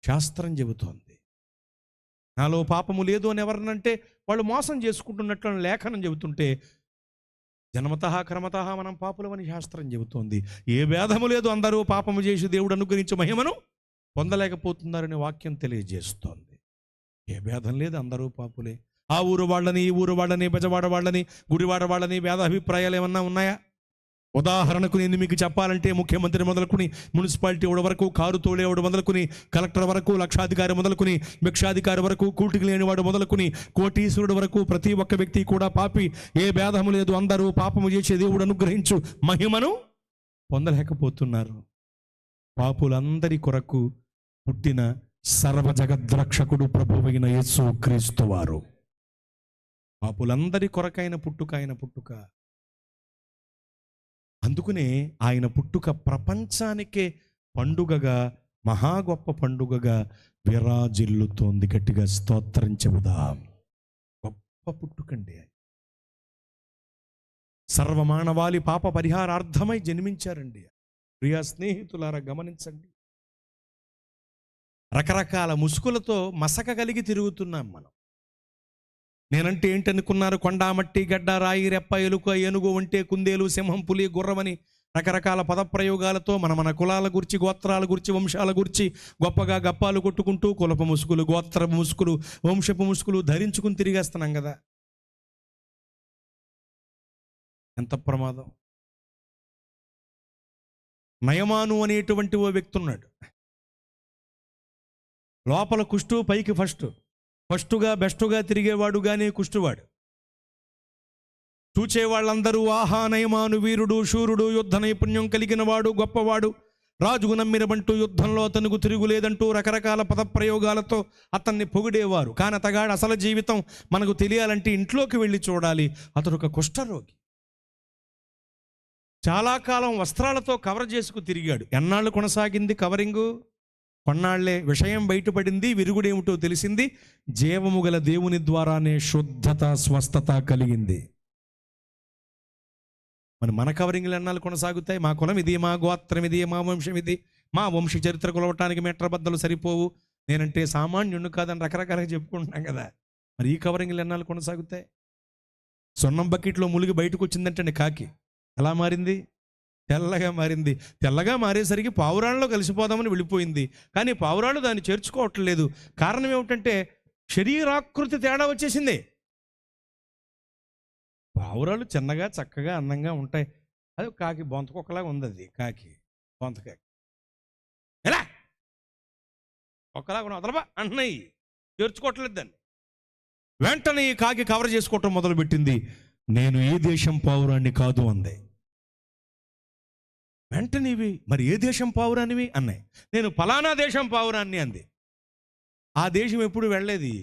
శాస్త్రం చెబుతోంది. నాలో పాపము లేదు అని ఎవరినంటే వాళ్ళు మోసం చేసుకుంటున్నట్లు లేఖనం చెబుతుంటే, జన్మతః కర్మతః మనం పాపులమని శాస్త్రం చెబుతోంది. ఏ భేదము లేదు, అందరూ పాపము చేసి దేవుడు అనుగ్రహించే మహిమను పొందలేకపోతున్నారని వాక్యం తెలియజేస్తోంది. ఏ భేదం లేదు, అందరూ పాపులే. ఆ ఊరు వాళ్ళని, ఈ ఊరు వాళ్ళని, బెజవాడ వాళ్ళని, గుడివాడ వాళ్ళని భేదాభిప్రాయాలు ఏమన్నా ఉన్నాయా? ఉదాహరణకు నేను మీకు చెప్పాలంటే, ముఖ్యమంత్రి మొదలుకొని, మున్సిపాలిటీ వరకు, కారు తోలేవాడు మొదలుకొని, కలెక్టర్ వరకు, లక్షాధికారి మొదలుకొని, భిక్షాధికారి వరకు, కూటికి లేనివాడు మొదలుకొని, కోటీశ్వరుడు వరకు ప్రతి ఒక్క వ్యక్తి కూడా పాపి. ఏ భేదము లేదు, అందరూ పాపము చేసే దేవుడు అనుగ్రహించు మహిమను పొందలేకపోతున్నారు. పాపులందరి కొరకు పుట్టిన సర్వజగద్రక్షకుడు ప్రభువైన యేసు క్రీస్తు వారు. పాపులందరి కొరకైన పుట్టుక. అందుకనే ఆయన పుట్టుక ప్రపంచానికే పండుగగా, మహా గొప్ప పండుగగా విరాజిల్లుతోంది. గట్టిగా స్తోత్రం చెబుదాం. గొప్ప పుట్టుకండి. సర్వమానవాళి పాప పరిహారార్థమై జన్మించారండి. ప్రియా స్నేహితులారా, గమనించండి. రకరకాల ముసుగులతో మసక కలిగి తిరుగుతున్నాం మనం. నేనంటే ఏంటనుకున్నారు? కొండ, మట్టి, గడ్డ, రాయి, రెప్ప, ఎలుక, ఏనుగు, ఒంటె, కుందేలు, సింహం, పులి, గుర్రమని రకరకాల పదప్రయోగాలతో మన కులాల గురించి, గోత్రాల గురించి, వంశాల గురించి గొప్పగా గప్పాలు కొట్టుకుంటూ కులపు ముసుగులు, గోత్రపు ముసుగులు, వంశపు ముసుగులు ధరించుకుని తిరిగేస్తున్నాం కదా. ఎంత ప్రమాదం. నయమాను అనేటువంటి ఓ వ్యక్తి ఉన్నాడు. లోపల కుష్టు, పైకి ఫస్టుగా బెస్టుగా తిరిగేవాడు కానీ కుష్టువాడు. చూచేవాళ్ళందరూ ఆహా నయమాను వీరుడు, శూరుడు, యుద్ధ నైపుణ్యం కలిగిన వాడు, గొప్పవాడు, రాజుకు నమ్మినబంటూ, యుద్ధంలో అతనుకు తిరుగులేదంటూ రకరకాల పదప్రయోగాలతో అతన్ని పొగిడేవారు. కానీ అతగాడు అసలు జీవితం మనకు తెలియాలంటే ఇంట్లోకి వెళ్ళి చూడాలి. అతడు ఒక కుష్ఠరోగి. చాలా కాలం వస్త్రాలతో కవర్ చేసుకు తిరిగాడు. ఎన్నాళ్ళు కొనసాగింది కవరింగు? కొన్నాళ్లే. విషయం బయటపడింది, విరుగుడేమిటో తెలిసింది. జీవము గల దేవుని ద్వారానే శుద్ధత, స్వస్థత కలిగింది. మన కవరింగ్లు ఎన్నాళ్ళు కొనసాగుతాయి? మా కులం ఇది, మా గోత్రం ఇది, మా వంశం ఇది, మా వంశ చరిత్ర కొలవటానికి మెట్రబద్దలు సరిపోవు, నేనంటే సామాన్యుడు కాదని రకరకాలుగా చెప్పుకుంటున్నాం కదా. మరి ఈ కవరింగ్లు ఎన్నాళ్ళు కొనసాగుతాయి? సొన్నం బకెట్లో ములిగి బయటకు వచ్చిందంటే కాకి ఎలా మారింది? తెల్లగా మారింది. తెల్లగా మారేసరికి పావురాళ్ళలో కలిసిపోదామని వెళ్ళిపోయింది. కానీ పావురాళ్ళు దాన్ని చేర్చుకోవట్లేదు. కారణం ఏమిటంటే శరీరాకృతి తేడా వచ్చేసింది. పావురాళ్ళు చిన్నగా, చక్కగా, అందంగా ఉంటాయి. అది కాకి బొంతకొక్కలాగా ఉంది, అది కాకి బొంతకాకి ఎలా ఒక్కలాగా వదలబా అంటున్నాయి, చేర్చుకోవట్లేదు దాన్ని. వెంటనే ఈ కాకి కవర్ చేసుకోవటం మొదలుపెట్టింది. నేను ఏ దేశం పావురాన్ని కాదు అంది. వెంటనే ఇవి మరి ఏ దేశం పావురానివి అన్నాయి. నేను ఫలానా దేశం పావురాన్ని అంది. ఆ దేశం ఎప్పుడు వెళ్ళేది.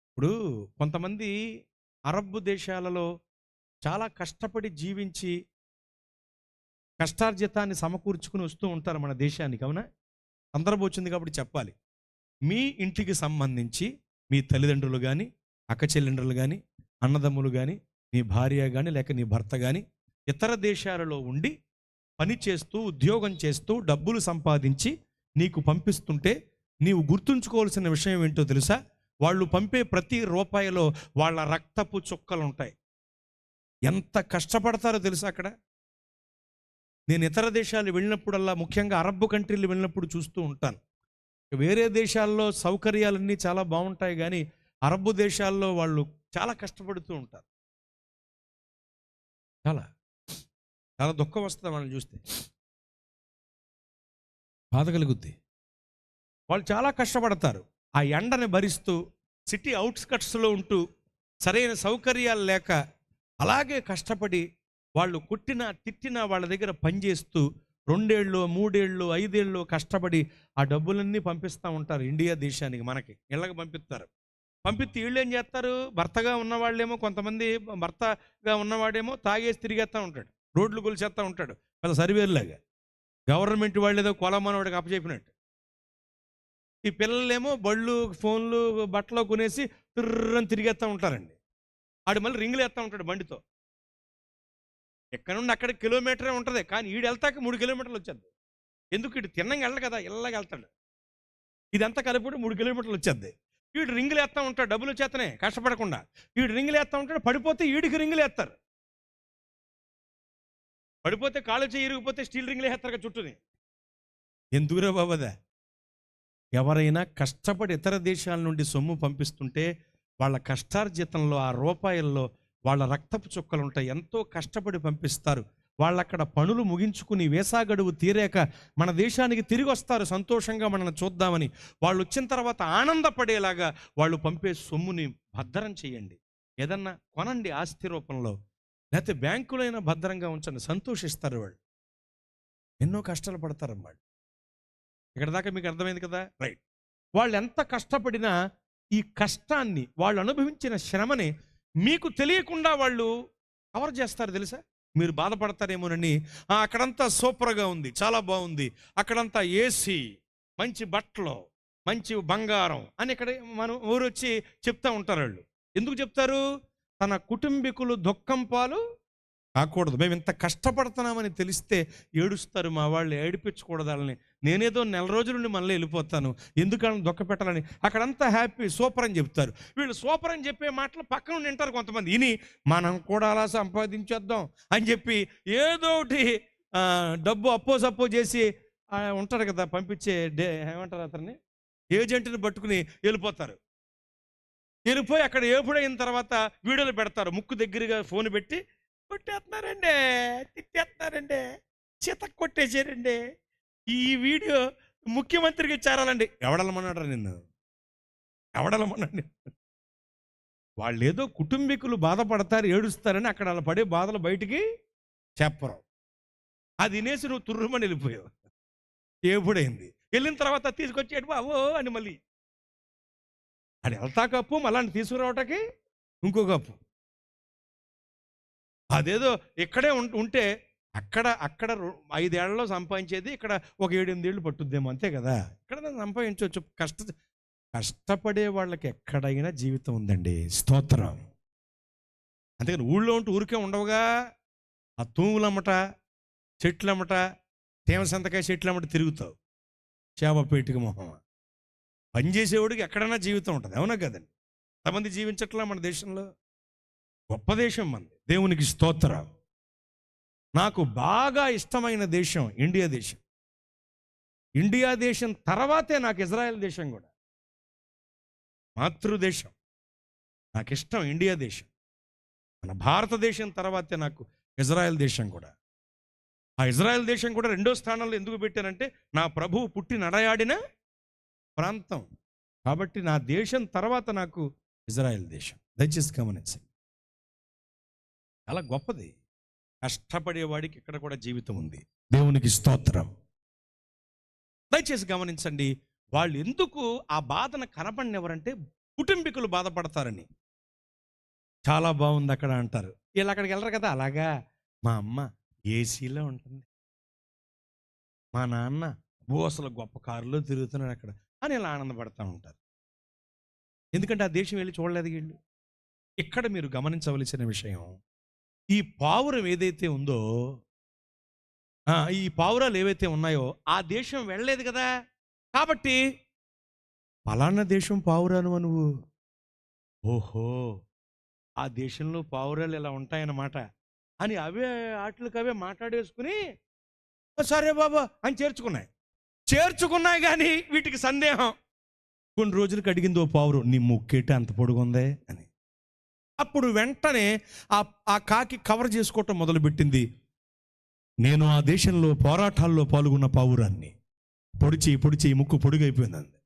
ఇప్పుడు కొంతమంది అరబ్ దేశాలలో చాలా కష్టపడి జీవించి కష్టార్జితాన్ని సమకూర్చుకుని వస్తూ ఉంటారు మన దేశానికి, అవునా? సందర్భం వచ్చింది కాబట్టి చెప్పాలి. మీ ఇంటికి సంబంధించి మీ తల్లిదండ్రులు కానీ, అక్క చెల్లెండ్రులు కానీ, అన్నదమ్ములు కానీ, నీ భార్య కానీ, లేక నీ భర్త కానీ ఇతర దేశాలలో ఉండి పని చేస్తూ ఉద్యోగం చేస్తూ డబ్బులు సంపాదించి నీకు పంపిస్తుంటే నీవు గుర్తుంచుకోవాల్సిన విషయం ఏంటో తెలుసా? వాళ్ళు పంపే ప్రతి రూపాయిలో వాళ్ళ రక్తపు చుక్కలు ఉంటాయి. ఎంత కష్టపడతారో తెలుసా అక్కడ. నేను ఇతర దేశాలు వెళ్ళినప్పుడల్లా, ముఖ్యంగా అరబ్ కంట్రీలు వెళ్ళినప్పుడు చూస్తూ ఉంటాను. వేరే దేశాల్లో సౌకర్యాలన్నీ చాలా బాగుంటాయి, కానీ అరబ్ దేశాల్లో వాళ్ళు చాలా కష్టపడుతూ ఉంటారు. చాలా చాలా దుఃఖం వస్తుంది వాళ్ళని చూస్తే, బాధ కలుగుద్ది. వాళ్ళు చాలా కష్టపడతారు. ఆ ఎండని భరిస్తూ సిటీ అవుట్స్కట్స్లో ఉంటూ సరైన సౌకర్యాలు లేక అలాగే కష్టపడి వాళ్ళు కొట్టినా తిట్టినా వాళ్ళ దగ్గర పనిచేస్తూ 2 ఏళ్ళు 3 ఏళ్ళు 5 ఏళ్ళు కష్టపడి ఆ డబ్బులన్నీ పంపిస్తూ ఉంటారు ఇండియా దేశానికి, మనకి ఇళ్ళకి పంపిస్తారు. పంపిస్తే వీళ్ళు ఏం చేస్తారు? భర్తగా ఉన్నవాళ్ళేమో, కొంతమంది భర్తగా ఉన్నవాడేమో తాగేసి తిరిగేస్తూ ఉంటాడు, రోడ్లు కొలిచేస్తూ ఉంటాడు, పెద్ద సర్వేర్లాగా గవర్నమెంట్ వాళ్ళు ఏదో కొలమనవాడికి అప్పచెప్పినట్టు. ఈ పిల్లలేమో బళ్ళు ఫోన్లు బట్టలు కొనేసి తిర్రని తిరిగేస్తూ ఉంటారండి. ఆడు మళ్ళీ రింగులు వేస్తూ ఉంటాడు బండితో. ఎక్కడ నుండి అక్కడ కిలోమీటరే ఉంటుంది, కానీ ఈడు వెళ్తాక 3 కిలోమీటర్లు వచ్చేది. ఎందుకు? ఇటు తిన్నంగా వెళ్ళడు కదా, ఇళ్ళగా వెళ్తాడు. ఇదంతా కలిపి 3 కిలోమీటర్లు వచ్చేది. వీడు రింగులు వేస్తూ ఉంటాడు, డబ్బులు వచ్చేస్తనే కష్టపడకుండా. వీడు రింగులు వేస్తూ ఉంటాడు, పడిపోతే ఈడికి రింగులు వేస్తారు. పడిపోతే కాళ్ళు చేయి ఇరిగిపోతే స్టీల్ రింగులు వేస్తారు కదా చుట్టూని. ఎందుకురా బాబదా? ఎవరైనా కష్టపడి ఇతర దేశాల నుండి సొమ్ము పంపిస్తుంటే వాళ్ళ కష్టార్జితంలో ఆ రూపాయల్లో వాళ్ళ రక్తపు చుక్కలు ఉంటాయి. ఎంతో కష్టపడి పంపిస్తారు. వాళ్ళు అక్కడ పనులు ముగించుకుని వీసా గడువు తీరాక మన దేశానికి తిరిగి వస్తారు సంతోషంగా మనల్ని చూద్దామని. వాళ్ళు వచ్చిన తర్వాత ఆనందపడేలాగా వాళ్ళు పంపే సొమ్ముని భద్రం చేయండి. ఏదన్నా కొనండి ఆస్తి రూపంలో, లేకపోతే బ్యాంకులైనా భద్రంగా ఉంచండి, సంతోషిస్తారు వాళ్ళు. ఎన్నో కష్టాలు పడతారన్నమాట. ఇక్కడ దాకా మీకు అర్థమైంది కదా? రైట్. వాళ్ళు ఎంత కష్టపడినా ఈ కష్టాన్ని, వాళ్ళు అనుభవించిన శ్రమని మీకు తెలియకుండా వాళ్ళు కవర్ చేస్తారు తెలుసా? మీరు బాధపడతారేమోనని, అక్కడంతా సూపర్గా ఉంది, చాలా బాగుంది, అక్కడంతా ఏసీ, మంచి బట్టలు, మంచి బంగారం అని ఇక్కడ మనం ఊరు వచ్చి చెప్తా ఉంటారు వాళ్ళు. ఎందుకు చెప్తారు? తన కుటుంబీకులు దుఃఖం పాలు కాకూడదు. మేము ఇంత కష్టపడుతున్నామని తెలిస్తే ఏడుస్తారు మా వాళ్ళు. ఏడిపించకూడదు వాళ్ళని. నేనేదో 4 రోజుల నుండి మళ్ళీ వెళ్ళిపోతాను, ఎందుకని దుఃఖ పెట్టాలని. అక్కడంతా హ్యాపీ, సూపర్ అని చెప్తారు. వీళ్ళు సూపర్ అని చెప్పే మాటలు పక్కన నుండి వింటారు కొంతమంది. ఇని మనం కూడా అలా సంపాదించేద్దాం అని చెప్పి ఏదో ఒకటి డబ్బు అప్పో చేసి ఉంటారు కదా పంపించే ఏమంటారు అతన్ని, ఏజెంట్ని పట్టుకుని వెళ్ళిపోతారు. వెళ్ళిపోయి అక్కడ ఏపుడైన తర్వాత వీడియోలు పెడతారు. ముక్కు దగ్గరగా ఫోన్ పెట్టి, కొట్టేస్తున్నారండి, తిట్టేస్తున్నారండి, చితక్ కొట్టేసారండి, ఈ వీడియో ముఖ్యమంత్రికి చేరాలండి. ఎవడలమన్నాడు నిన్ను? ఎవడలమన్నాడు? వాళ్ళు ఏదో కుటుంబీకులు బాధపడతారు, ఏడుస్తారని అక్కడ అలా పడే బాధలు బయటికి చెప్పరు. అది వినేసి నువ్వు తుర్రుమని వెళ్ళిపోయావు. ఏపుడైంది. వెళ్ళిన తర్వాత తీసుకొచ్చేటి బావో అని మళ్ళీ అది వెళ్తా కప్పు, మళ్ళీ తీసుకురావటానికి ఇంకో కప్పు. అదేదో ఇక్కడే ఉంటే అక్కడ 5 ఏళ్లలో సంపాదించేది ఇక్కడ ఒక 7-8 ఏళ్ళు పట్టుద్దేమో, అంతే కదా. ఇక్కడ సంపాదించవచ్చు. కష్టపడే వాళ్ళకి ఎక్కడైనా జీవితం ఉందండి. స్తోత్రం. అంతేకాని ఊళ్ళో ఉంటూ ఊరికే ఉండవుగా. ఆ తూములమ్మట, చెట్లమ్మట, తేమ సంతకాయ చెట్లమ్మట తిరుగుతావు, చేపపేటికి మొహం. పనిచేసేవాడికి ఎక్కడైనా జీవితం ఉంటుంది, అవునా కదండి? ఎంతమంది జీవించట్లా మన దేశంలో? గొప్ప దేశం మనది, దేవునికి స్తోత్రం. నాకు బాగా ఇష్టమైన దేశం ఇండియా దేశం. ఇండియా దేశం తర్వాతే నాకు ఇజ్రాయెల్ దేశం కూడా. మాతృదేశం నాకు ఇష్టం ఇండియా దేశం. మన భారతదేశం తర్వాతే నాకు ఇజ్రాయెల్ దేశం కూడా. ఆ ఇజ్రాయెల్ దేశం కూడా రెండో స్థానంలో ఎందుకు పెట్టానంటే నా ప్రభువు పుట్టి నడయాడిన ప్రాంతం కాబట్టి నా దేశం తర్వాత నాకు ఇజ్రాయెల్ దేశం. దయచేసి గమనించండి, చాలా గొప్పది. కష్టపడేవాడికి ఇక్కడ కూడా జీవితం ఉంది. దేవునికి స్తోత్రం. దయచేసి గమనించండి, వాళ్ళు ఎందుకు ఆ బాధను కనపడినెవరంటే కుటుంబీకులు బాధపడతారని. చాలా బాగుంది అక్కడ అంటారు. వీళ్ళు అక్కడికి వెళ్ళరు కదా, అలాగా మా అమ్మ ఏసీలో ఉంటుంది, మా నాన్న అసలు గొప్ప కారులో తిరుగుతున్నాడు అక్కడ అని ఇలా ఆనందపడతా ఉంటారు. ఎందుకంటే ఆ దేశం వెళ్ళి చూడలేదు వీళ్ళు. ఇక్కడ మీరు గమనించవలసిన విషయం, ఈ పావురం ఏదైతే ఉందో, ఈ పావురాలు ఏవైతే ఉన్నాయో ఆ దేశం వెళ్ళలేదు కదా, కాబట్టి పలానా దేశం పావురాను నువ్వు, ఓహో ఆ దేశంలో పావురాలు ఇలా ఉంటాయన్నమాట అని అవే వాటికి మాట్లాడేసుకుని సరే బాబా అని చేర్చుకున్నాయి కానీ వీటికి సందేహం. కొన్ని రోజులకు అడిగింది, ఓ పావురం నీ ముక్కేట అంత పొడుగుందే అని. అప్పుడు వెంటనే ఆ కాకి కవర్ చేసుకోవటం మొదలుపెట్టింది. నేను ఆ దేశంలో పోరాటాల్లో పాల్గొన్న పావురాన్ని. పొడిచి ముక్కు పొడుగైపోయింది.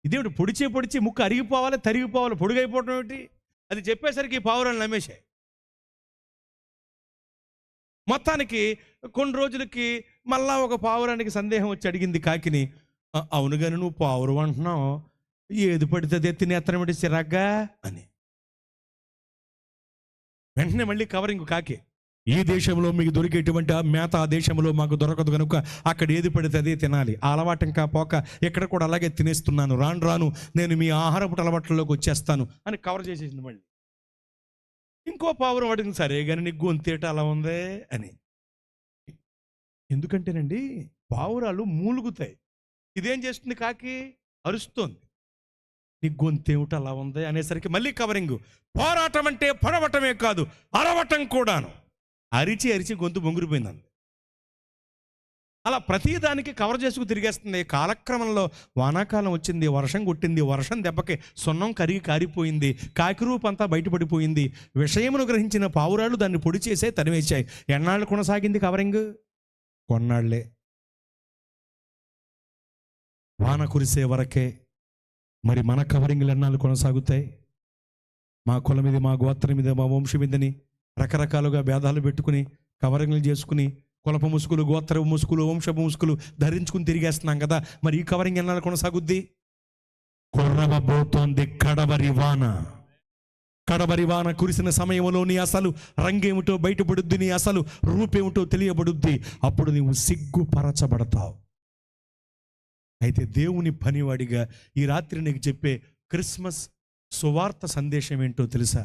ఇదేమిటి పొడిచి ముక్కు అరిగిపోవాలి, తరిగిపోవాలి, పొడుగైపోవటం ఏమిటి అది చెప్పేసరికి పావురాన్ని నమ్మేశాయి. మొత్తానికి కొన్ని రోజులకి మళ్ళా ఒక పావురానికి సందేహం వచ్చి అడిగింది కాకిని, అవును కానీ నువ్వు పావురం అంటున్నావు, ఏది పడితే తినేత్తనమిటి సిరాగ్గా అని. వెంటనే మళ్ళీ కవరింగ్ కాకి, ఈ దేశంలో మీకు దొరికేటువంటి మేత ఆ దేశంలో మాకు దొరకదు కనుక అక్కడ ఏది పడితే అదే తినాలి. ఆ అలవాటు ఇంకా పోక ఇక్కడ కూడా అలాగే తినేస్తున్నాను, రాను నేను మీ ఆహారపు అలవాట్లలోకి వచ్చేస్తాను అని కవర్ చేసేసింది. మళ్ళీ ఇంకో పావురం అడిగింది, సరే కానీ నీకు గొంతేట అలా ఉందే అని. ఎందుకంటేనండి పావురాలు మూలుగుతాయి, ఇదేం చేస్తుంది కాకి అరుస్తోంది, నీ గొంతేమిటి అలా ఉంది అనేసరికి మళ్ళీ కవరింగ్. పోరాటం అంటే పొడవటమే కాదు అరవటం కూడాను. అరిచి గొంతు బొంగురిపోయింది. అలా ప్రతిదానికి కవర్ చేసుకు తిరిగేస్తుంది. కాలక్రమంలో వానాకాలం వచ్చింది, వర్షం కొట్టింది, వర్షం దెబ్బకి సున్నం కరిగి కారిపోయింది, కాకి రూపంతా బయటపడిపోయింది. విషయమును గ్రహించిన పావురాలు దాన్ని పొడి చేసే తరివేశాయి. ఎన్నాళ్ళు కొనసాగింది కవరింగ్? కొన్నాళ్లే. వాన కురిసే వరకే. మరి మన కవరింగ్లు ఎన్నాళ్ళు కొనసాగుతాయి? మా కులం మీద, మా గోత్రం మీద, మా వంశం మీదని రకరకాలుగా భేదాలు పెట్టుకుని కవరింగ్లు చేసుకుని కులపు ముసుగులు, గోత్రపు ముసుగులు, వంశపు ముసుగులు ధరించుకుని తిరిగేస్తున్నాం కదా. మరి ఈ కవరింగ్ ఎన్నాళ్ళు కొనసాగుద్ది? కొర్రబోతోంది కడబరి వాన కురిసిన సమయంలో నీ అసలు రంగేమిటో బయటపడుద్ది, నీ అసలు రూపేమిటో తెలియబడుద్ది. అప్పుడు నీవు సిగ్గుపరచబడతావు. అయితే దేవుని పనివాడిగా ఈ రాత్రి నీకు చెప్పే క్రిస్మస్ సువార్త సందేశం ఏంటో తెలుసా?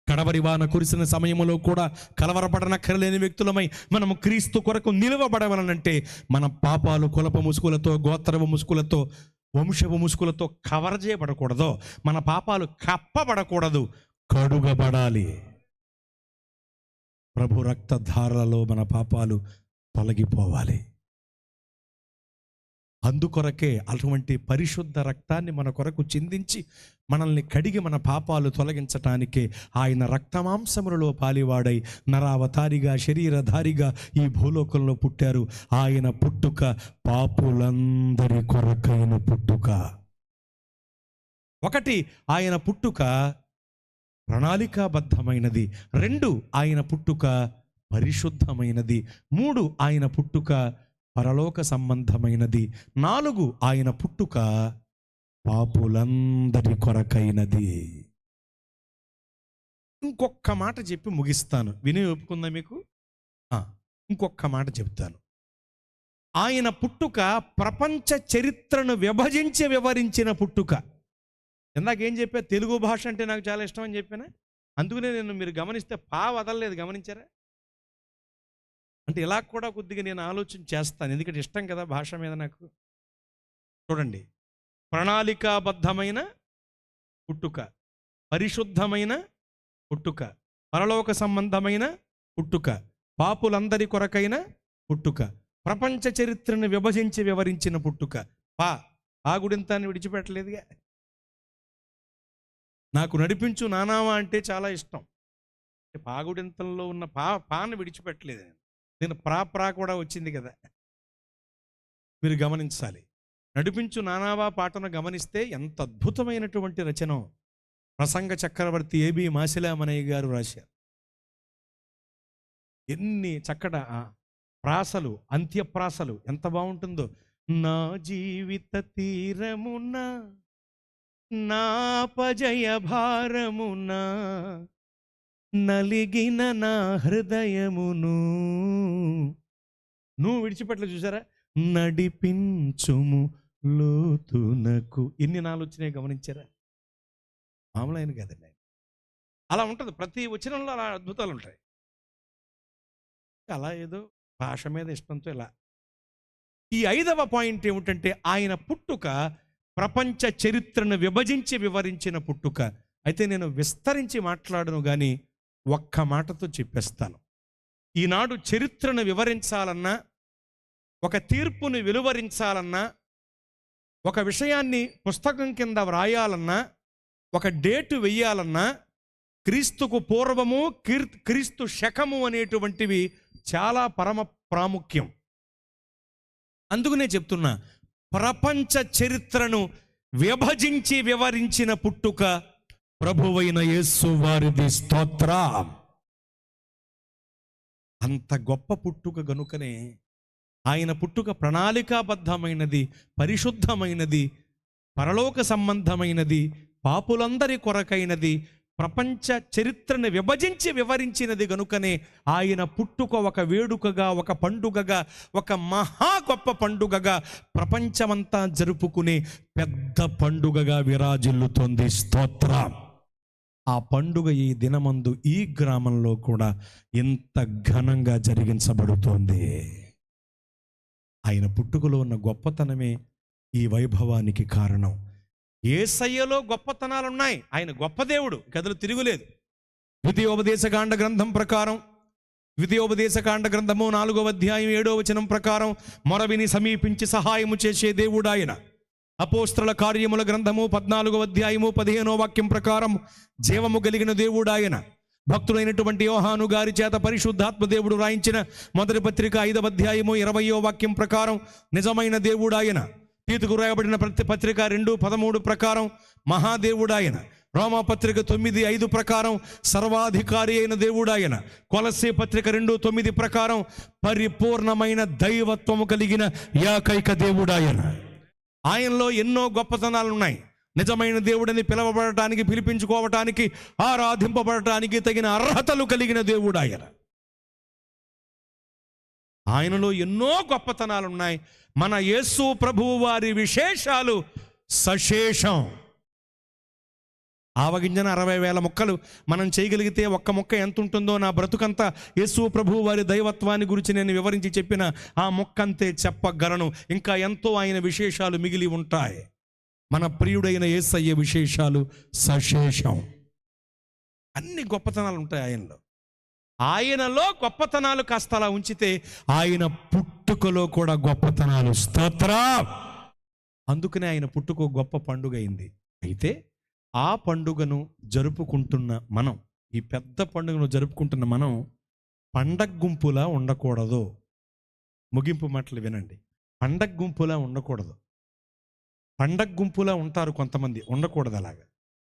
కడవరి వాన కురిసిన సమయంలో కూడా కలవరపడనక్కరలేని వ్యక్తులమై మనము క్రీస్తు కొరకు నిలవబడవలనంటే మన పాపాలు కులప ముసుగులతో, గోత్రపు ముసుగులతో, వంశపు ముసుగులతో కవర్ చేయబడకూడదు. మన పాపాలు కప్పబడకూడదు, కడుగబడాలి. ప్రభు రక్తధారలో మన పాపాలు తొలగిపోవాలి. అందుకొరకే అటువంటి పరిశుద్ధ రక్తాన్ని మన కొరకు చిందించి మనల్ని కడిగి మన పాపాలు తొలగించటానికే ఆయన రక్తమాంసములలో పాలివాడై నరావతారిగా, శరీరధారిగా ఈ భూలోకంలో పుట్టారు. ఆయన పుట్టుక పాపులందరి కొరకైన పుట్టుక. ఒకటి, ఆయన పుట్టుక ప్రణాళికాబద్ధమైనది. 2, ఆయన పుట్టుక పరిశుద్ధమైనది. 3, ఆయన పుట్టుక పరలోక సంబంధమైనది. 4, ఆయన పుట్టుక పాపులందరి కొరకైనది. ఇంకొక మాట చెప్పి ముగిస్తాను, విని ఒప్పుకుందా మీకు? ఇంకొక మాట చెప్తాను. ఆయన పుట్టుక ప్రపంచ చరిత్రను విభజించి వివరించిన పుట్టుక. ఇందాకేం చెప్పా? తెలుగు భాష అంటే నాకు చాలా ఇష్టం అని చెప్పానా? అందుకనే నేను, మీరు గమనిస్తే వదలలేదు, గమనించారా? అంటే ఇలా కూడా కొద్దిగా నేను ఆలోచన చేస్తాను, ఎందుకంటే ఇష్టం కదా భాష మీద నాకు. చూడండి, ప్రణాళికాబద్ధమైన పుట్టుక, పరిశుద్ధమైన పుట్టుక, పరలోక సంబంధమైన పుట్టుక, పాపులందరి కొరకైన పుట్టుక, ప్రపంచ చరిత్రను విభజించి వివరించిన పుట్టుక. ఆ గుడింతాన్ని విడిచిపెట్టలేదుగా. నాకు నడిపించు నానావా అంటే చాలా ఇష్టం. పాగుడింతల్లో ఉన్న పాను విడిచిపెట్టలేదు. నేను ప్రా కూడా వచ్చింది కదా, మీరు గమనించాలి. నడిపించు నానావా పాటను గమనిస్తే ఎంత అద్భుతమైనటువంటి రచన ప్రసంగ చక్రవర్తి ఏబి మాసిలామణయ్య గారు రాశారు. ఎన్ని చక్కట ప్రాసలు, అంత్యప్రాసలు ఎంత బాగుంటుందో. నా జీవిత తీరమున నాపజయ భారమున నలిగిన నా హృదయమును నువ్వు విడిచిపెట్టలేదు. చూసారా? నడిపించుము లోతునకు. ఎన్ని నాలుగు వచ్చినాయి గమనించారా? మామూలైన కదండి. అలా ఉంటుంది, ప్రతి వచనంలో అలా అద్భుతాలు ఉంటాయి. అలా ఏదో భాష మీద ఇష్టంతో ఇలా. ఈ 5వ పాయింట్ ఏమిటంటే ఆయన పుట్టుక ప్రపంచ చరిత్రను విభజించి వివరించిన పుట్టుక. అయితే నేను విస్తరించి మాట్లాడను కానీ ఒక్క మాటతో చెప్పేస్తాను. ఈనాడు చరిత్రను వివరించాలన్నా, ఒక తీర్పుని వెలువరించాలన్నా, ఒక విషయాన్ని పుస్తకం కింద వ్రాయాలన్నా, ఒక డేటు వెయ్యాలన్నా క్రీస్తుకు పూర్వము, క్రీస్తు శకము అనేటువంటివి చాలా పరమ ప్రాముఖ్యం. అందుకనే చెప్తున్నా, ప్రపంచ చరిత్రను విభజించి వివరించిన పుట్టుక ప్రభువైన యేసు వారిది. స్తోత్రం. అంత గొప్ప పుట్టుక గనుకనే ఆయన పుట్టుక ప్రణాళికాబద్ధమైనది, పరిశుద్ధమైనది, పరలోక సంబంధమైనది, పాపులందరి కొరకైనది, ప్రపంచ చరిత్రను విభజించి వివరించినది గనుకనే ఆయన పుట్టుక ఒక వేడుకగా, ఒక పండుగగా, ఒక మహా గొప్ప పండుగగా ప్రపంచమంతా జరుపుకునే పెద్ద పండుగగా విరాజిల్లుతోంది. స్తోత్రం. ఆ పండుగ ఈ దినమందు ఈ గ్రామంలో కూడా ఎంత ఘనంగా జరిగించబడుతోంది. ఆయన పుట్టుకలో ఉన్న గొప్పతనమే ఈ వైభవానికి కారణం. యేసయ్యలో గొప్పతనాలున్నాయి. ఆయన గొప్ప దేవుడు, కథలు తిరుగులేదు. ద్వితీయోపదేశకాండ గ్రంథం ప్రకారం, ద్వితీయోపదేశకాండ గ్రంథము 4వ అధ్యాయం 7వ వచనం ప్రకారం మొరవిని సమీపించి సహాయము చేసే దేవుడు ఆయన. అపోస్తలుల కార్యముల గ్రంథము 14వ అధ్యాయము 15వ వాక్యం ప్రకారం జీవము కలిగిన దేవుడు ఆయన. భక్తులైనటువంటి యోహాను గారి చేత పరిశుద్ధాత్మ దేవుడు రాయించిన మొదటి పత్రిక 5వ అధ్యాయము 20వ వాక్యం ప్రకారం నిజమైన దేవుడు ఆయన. తీతుకు రాయబడిన ప్రతి పత్రిక 2:13 ప్రకారం మహాదేవుడు ఆయన. రోమాపత్రిక 9:5 ప్రకారం సర్వాధికారి అయిన దేవుడు ఆయన. కొలస్సే పత్రిక 2:9 ప్రకారం పరిపూర్ణమైన దైవత్వము కలిగిన ఏకైక దేవుడు ఆయన. ఆయనలో ఎన్నో గొప్పతనాలు ఉన్నాయి. నిజమైన దేవుడని పిలవబడటానికి, పిలిపించుకోవటానికి, ఆరాధింపబడటానికి తగిన అర్హతలు కలిగిన దేవుడు ఆయన. ఆయనలో ఎన్నో గొప్పతనాలు ఉన్నాయి. మన యేసు ప్రభువు వారి విశేషాలు సశేషం. ఆవగింజన 60,000 మొక్కలు మనం చేయగలిగితే ఒక్క మొక్క ఎంత ఉంటుందో నా బ్రతుకంతా యేసు ప్రభువు వారి దైవత్వాన్ని గురించి నేను వివరించి చెప్పిన ఆ మొక్కంతే చెప్పగలను. ఇంకా ఎంతో ఆయన విశేషాలు మిగిలి ఉంటాయి. మన ప్రియుడైన యేసయ్య విశేషాలు సశేషం. అన్ని గొప్పతనాలు ఉంటాయి ఆయనలో. ఆయనలో గొప్పతనాలు కాస్త అలా ఉంచితే ఆయన పుట్టుకలో కూడా గొప్పతనాలు. స్తోత్రం. అందుకనే ఆయన పుట్టుక గొప్ప పండుగ అయింది. అయితే ఆ పండుగను జరుపుకుంటున్న మనం, ఈ పెద్ద పండుగను జరుపుకుంటున్న మనం పండగ గుంపులా ఉండకూడదు. ముగింపు మాటలు వినండి. పండగ గుంపులా ఉండకూడదు. పండగ గుంపులా ఉంటారు కొంతమంది, ఉండకూడదు అలాగా.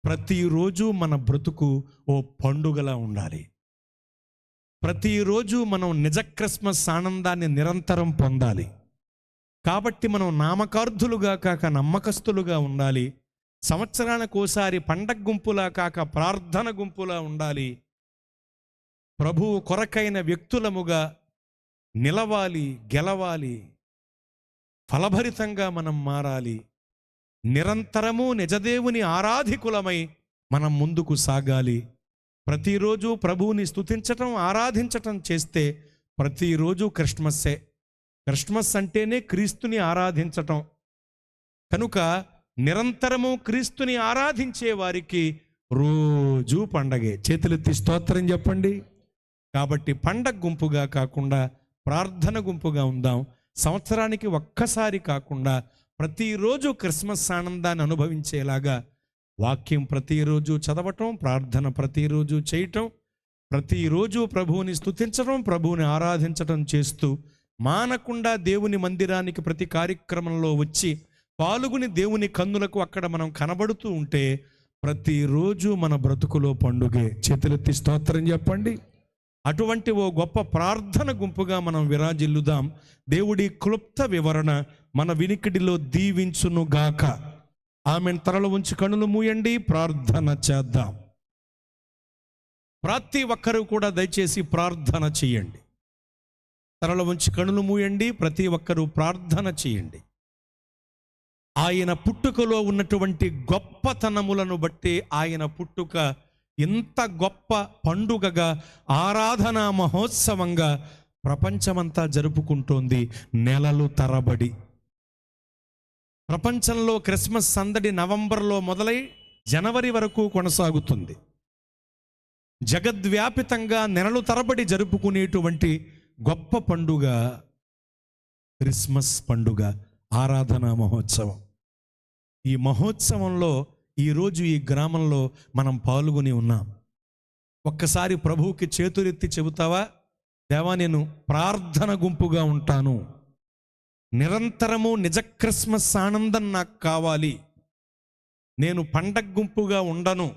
ప్రతిరోజు మన బ్రతుకు ఓ పండుగలా ఉండాలి. ప్రతిరోజు మనం నిజ క్రిస్మస్ ఆనందాన్ని నిరంతరం పొందాలి. కాబట్టి మనం నామకార్థులుగా కాక నమ్మకస్తులుగా ఉండాలి. సంవత్సరానికి ఓసారి పండగ గుంపులా కాక ప్రార్థన గుంపులా ఉండాలి. ప్రభువు కొరకైన వ్యక్తులముగా నిలవాలి, గెలవాలి. ఫలభరితంగా మనం మారాలి. నిరంతరము నిజదేవుని ఆరాధికులమై మనం ముందుకు సాగాలి. ప్రతిరోజు ప్రభువుని స్తుతించటం, ఆరాధించటం చేస్తే ప్రతిరోజు క్రిస్మస్సే. క్రిస్మస్ అంటేనే క్రీస్తుని ఆరాధించటం కనుక నిరంతరము క్రీస్తుని ఆరాధించే వారికి రోజు పండగే. చేతులెత్తి స్తోత్రం చెప్పండి. కాబట్టి పండగ గుంపుగా కాకుండా ప్రార్థన గుంపుగా ఉందాం. సంవత్సరానికి ఒక్కసారి కాకుండా ప్రతిరోజు క్రిస్మస్ ఆనందాన్ని అనుభవించేలాగా వాక్యం ప్రతిరోజు చదవటం, ప్రార్థన ప్రతిరోజు చేయటం, ప్రతిరోజు ప్రభువుని స్తుతించడం, ప్రభువుని ఆరాధించడం చేస్తూ మానకుండా దేవుని మందిరానికి ప్రతి కార్యక్రమంలో వచ్చి పాల్గొని దేవుని కన్నులకు అక్కడ మనం కనబడుతూ ఉంటే ప్రతిరోజు మన బ్రతుకులో పండుగే. చేతులెత్తి స్తోత్రం చెప్పండి. అటువంటి ఓ గొప్ప ప్రార్థన గుంపుగా మనం విరాజిల్లుదాం. దేవుడి క్లుప్త వివరణ మన వినికిడిలో దీవించునుగాక. ఆమెను తలలు ఉంచి కనులు మూయండి, ప్రార్థన చేద్దాం. ప్రతి ఒక్కరూ కూడా దయచేసి ప్రార్థన చేయండి. తలలు ఉంచి కనులు మూయండి, ప్రతి ఒక్కరూ ప్రార్థన చేయండి. ఆయన పుట్టుకలో ఉన్నటువంటి గొప్పతనములను బట్టి ఆయన పుట్టుక ఇంత గొప్ప పండుగగా, ఆరాధనా మహోత్సవంగా ప్రపంచమంతా జరుపుకుంటోంది నెలలు తరబడి. ప్రపంచంలో క్రిస్మస్ సందడి నవంబర్లో మొదలై జనవరి వరకు కొనసాగుతుంది. జగద్వ్యాపితంగా నెలలు తరబడి జరుపుకునేటువంటి గొప్ప పండుగ క్రిస్మస్ పండుగ, ఆరాధనా మహోత్సవం. ఈ మహోత్సవంలో ఈరోజు ఈ గ్రామంలో మనం పాల్గొని ఉన్నాం. ఒక్కసారి ప్రభువుకి చేతులెత్తి చెబుతావా, దేవా నేను ప్రార్థన గుంపుగా ఉంటాను, నిరంతరము నిజ క్రిస్మస్ ఆనందం నాకు కావాలి, నేను పండగ గుంపుగా ఉండను,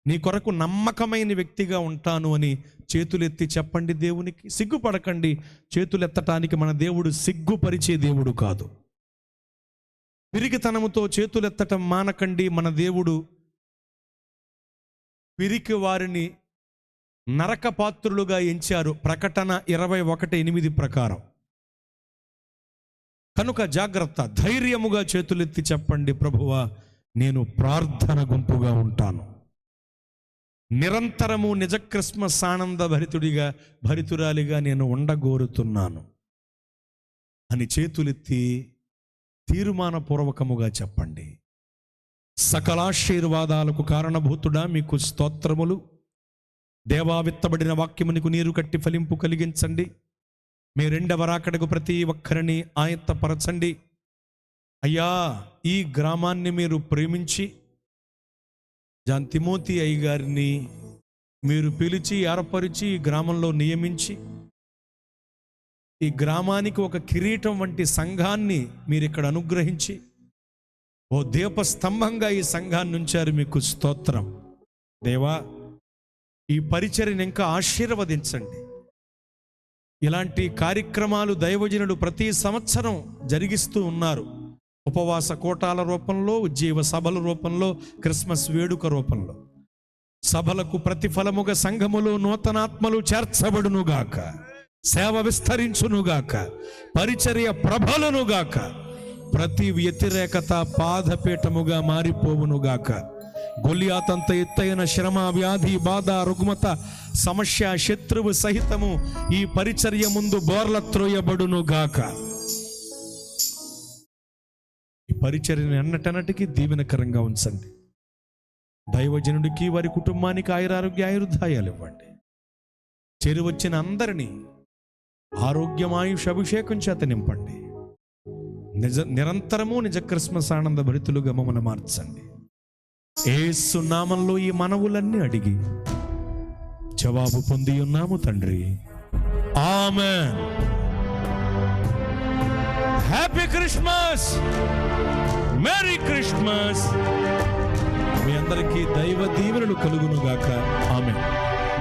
నీ కొరకు నమ్మకమైన వ్యక్తిగా ఉంటాను అని చేతులెత్తి చెప్పండి దేవునికి. సిగ్గుపడకండి. చేతులెత్తటానికి మన దేవుడు సిగ్గుపరిచే దేవుడు కాదు. పిరికితనముతో చేతులెత్తటం మానకండి. మన దేవుడు పిరికి వారిని నరకపాత్రులుగా ఎంచారు, ప్రకటన 21:8 ప్రకారం. కనుక జాగ్రత్త, ధైర్యముగా చేతులెత్తి చెప్పండి, ప్రభువా నేను ప్రార్థన గుంపుగా ఉంటాను, నిరంతరము నిజ క్రిస్మస్ ఆనంద భరితురాలిగా నేను ఉండగోరుతున్నాను అని చేతులెత్తి తీర్మానపూర్వకముగా చెప్పండి. సకలాశీర్వాదాలకు కారణభూతుడా మీకు స్తోత్రములు. దేవా, విత్తబడిన వాక్యమునికి నీరు కట్టి ఫలింపు కలిగించండి. మీ రెండవ రాకడకు ప్రతి ఒక్కరిని ఆయత్తపరచండి. అయ్యా, ఈ గ్రామాన్ని మీరు ప్రేమించి జాన్ తిమోతి అయ్య గారిని మీరు పిలిచి ఏర్పరిచి ఈ గ్రామంలో నియమించి ఈ గ్రామానికి ఒక కిరీటం వంటి సంఘాన్ని మీరు ఇక్కడ అనుగ్రహించి ఓ దీపస్తంభంగా ఈ సంఘాన్ని ఉంచారు. మీకు స్తోత్రం. దేవా, ఈ పరిచర్యను ఇంకా ఆశీర్వదించండి. ఇలాంటి కార్యక్రమాలు దైవజనులు ప్రతి సంవత్సరం జరిగిస్తూ ఉన్నారు. ఉపవాస కోటాల రూపంలో, ఉజ్జీవ సభల రూపంలో, క్రిస్మస్ వేడుక రూపంలో. సభలకు ప్రతిఫలముగా సంఘములో నూతనాత్మలు చేర్చబడునుగాక, సేవ విస్తరించునుగాక, పరిచర్య ప్రబలునుగాక, ప్రతి వ్యతిరేకత పాదపీఠముగా మారిపోవునుగాక. గొలియాతంత ఎత్తైన శ్రమ, వ్యాధి, బాధ, రుగ్మత, సమస్య, శత్రువు సహితము ఈ పరిచర్య ముందు బోర్ల త్రోయబడునుగాక. ఈ పరిచర్యను ఎన్నటన్నటికీ దీవెనకరంగా ఉంచండి. దైవజనుడికి, వారి కుటుంబానికి ఆయురారోగ్య ఆయుర్దాయాలు ఇవ్వండి. చేరువచ్చిన అందరినీ ఆరోగ్యమాయుష అభిషేకం చేత నింపండి. నిరంతరము నిజ క్రిస్మస్ ఆనంద భరితులుగా మమ్మల్ని మార్చండి. యేసు నామంలో ఈ మనవులన్నీ అడిగి జవాబు పొంది ఉన్నాము తండ్రి, amen. Happy Christmas, merry Christmas. మీ అందరికీ దైవ దీవెనలు కలుగునుగాక. ఆమేన్.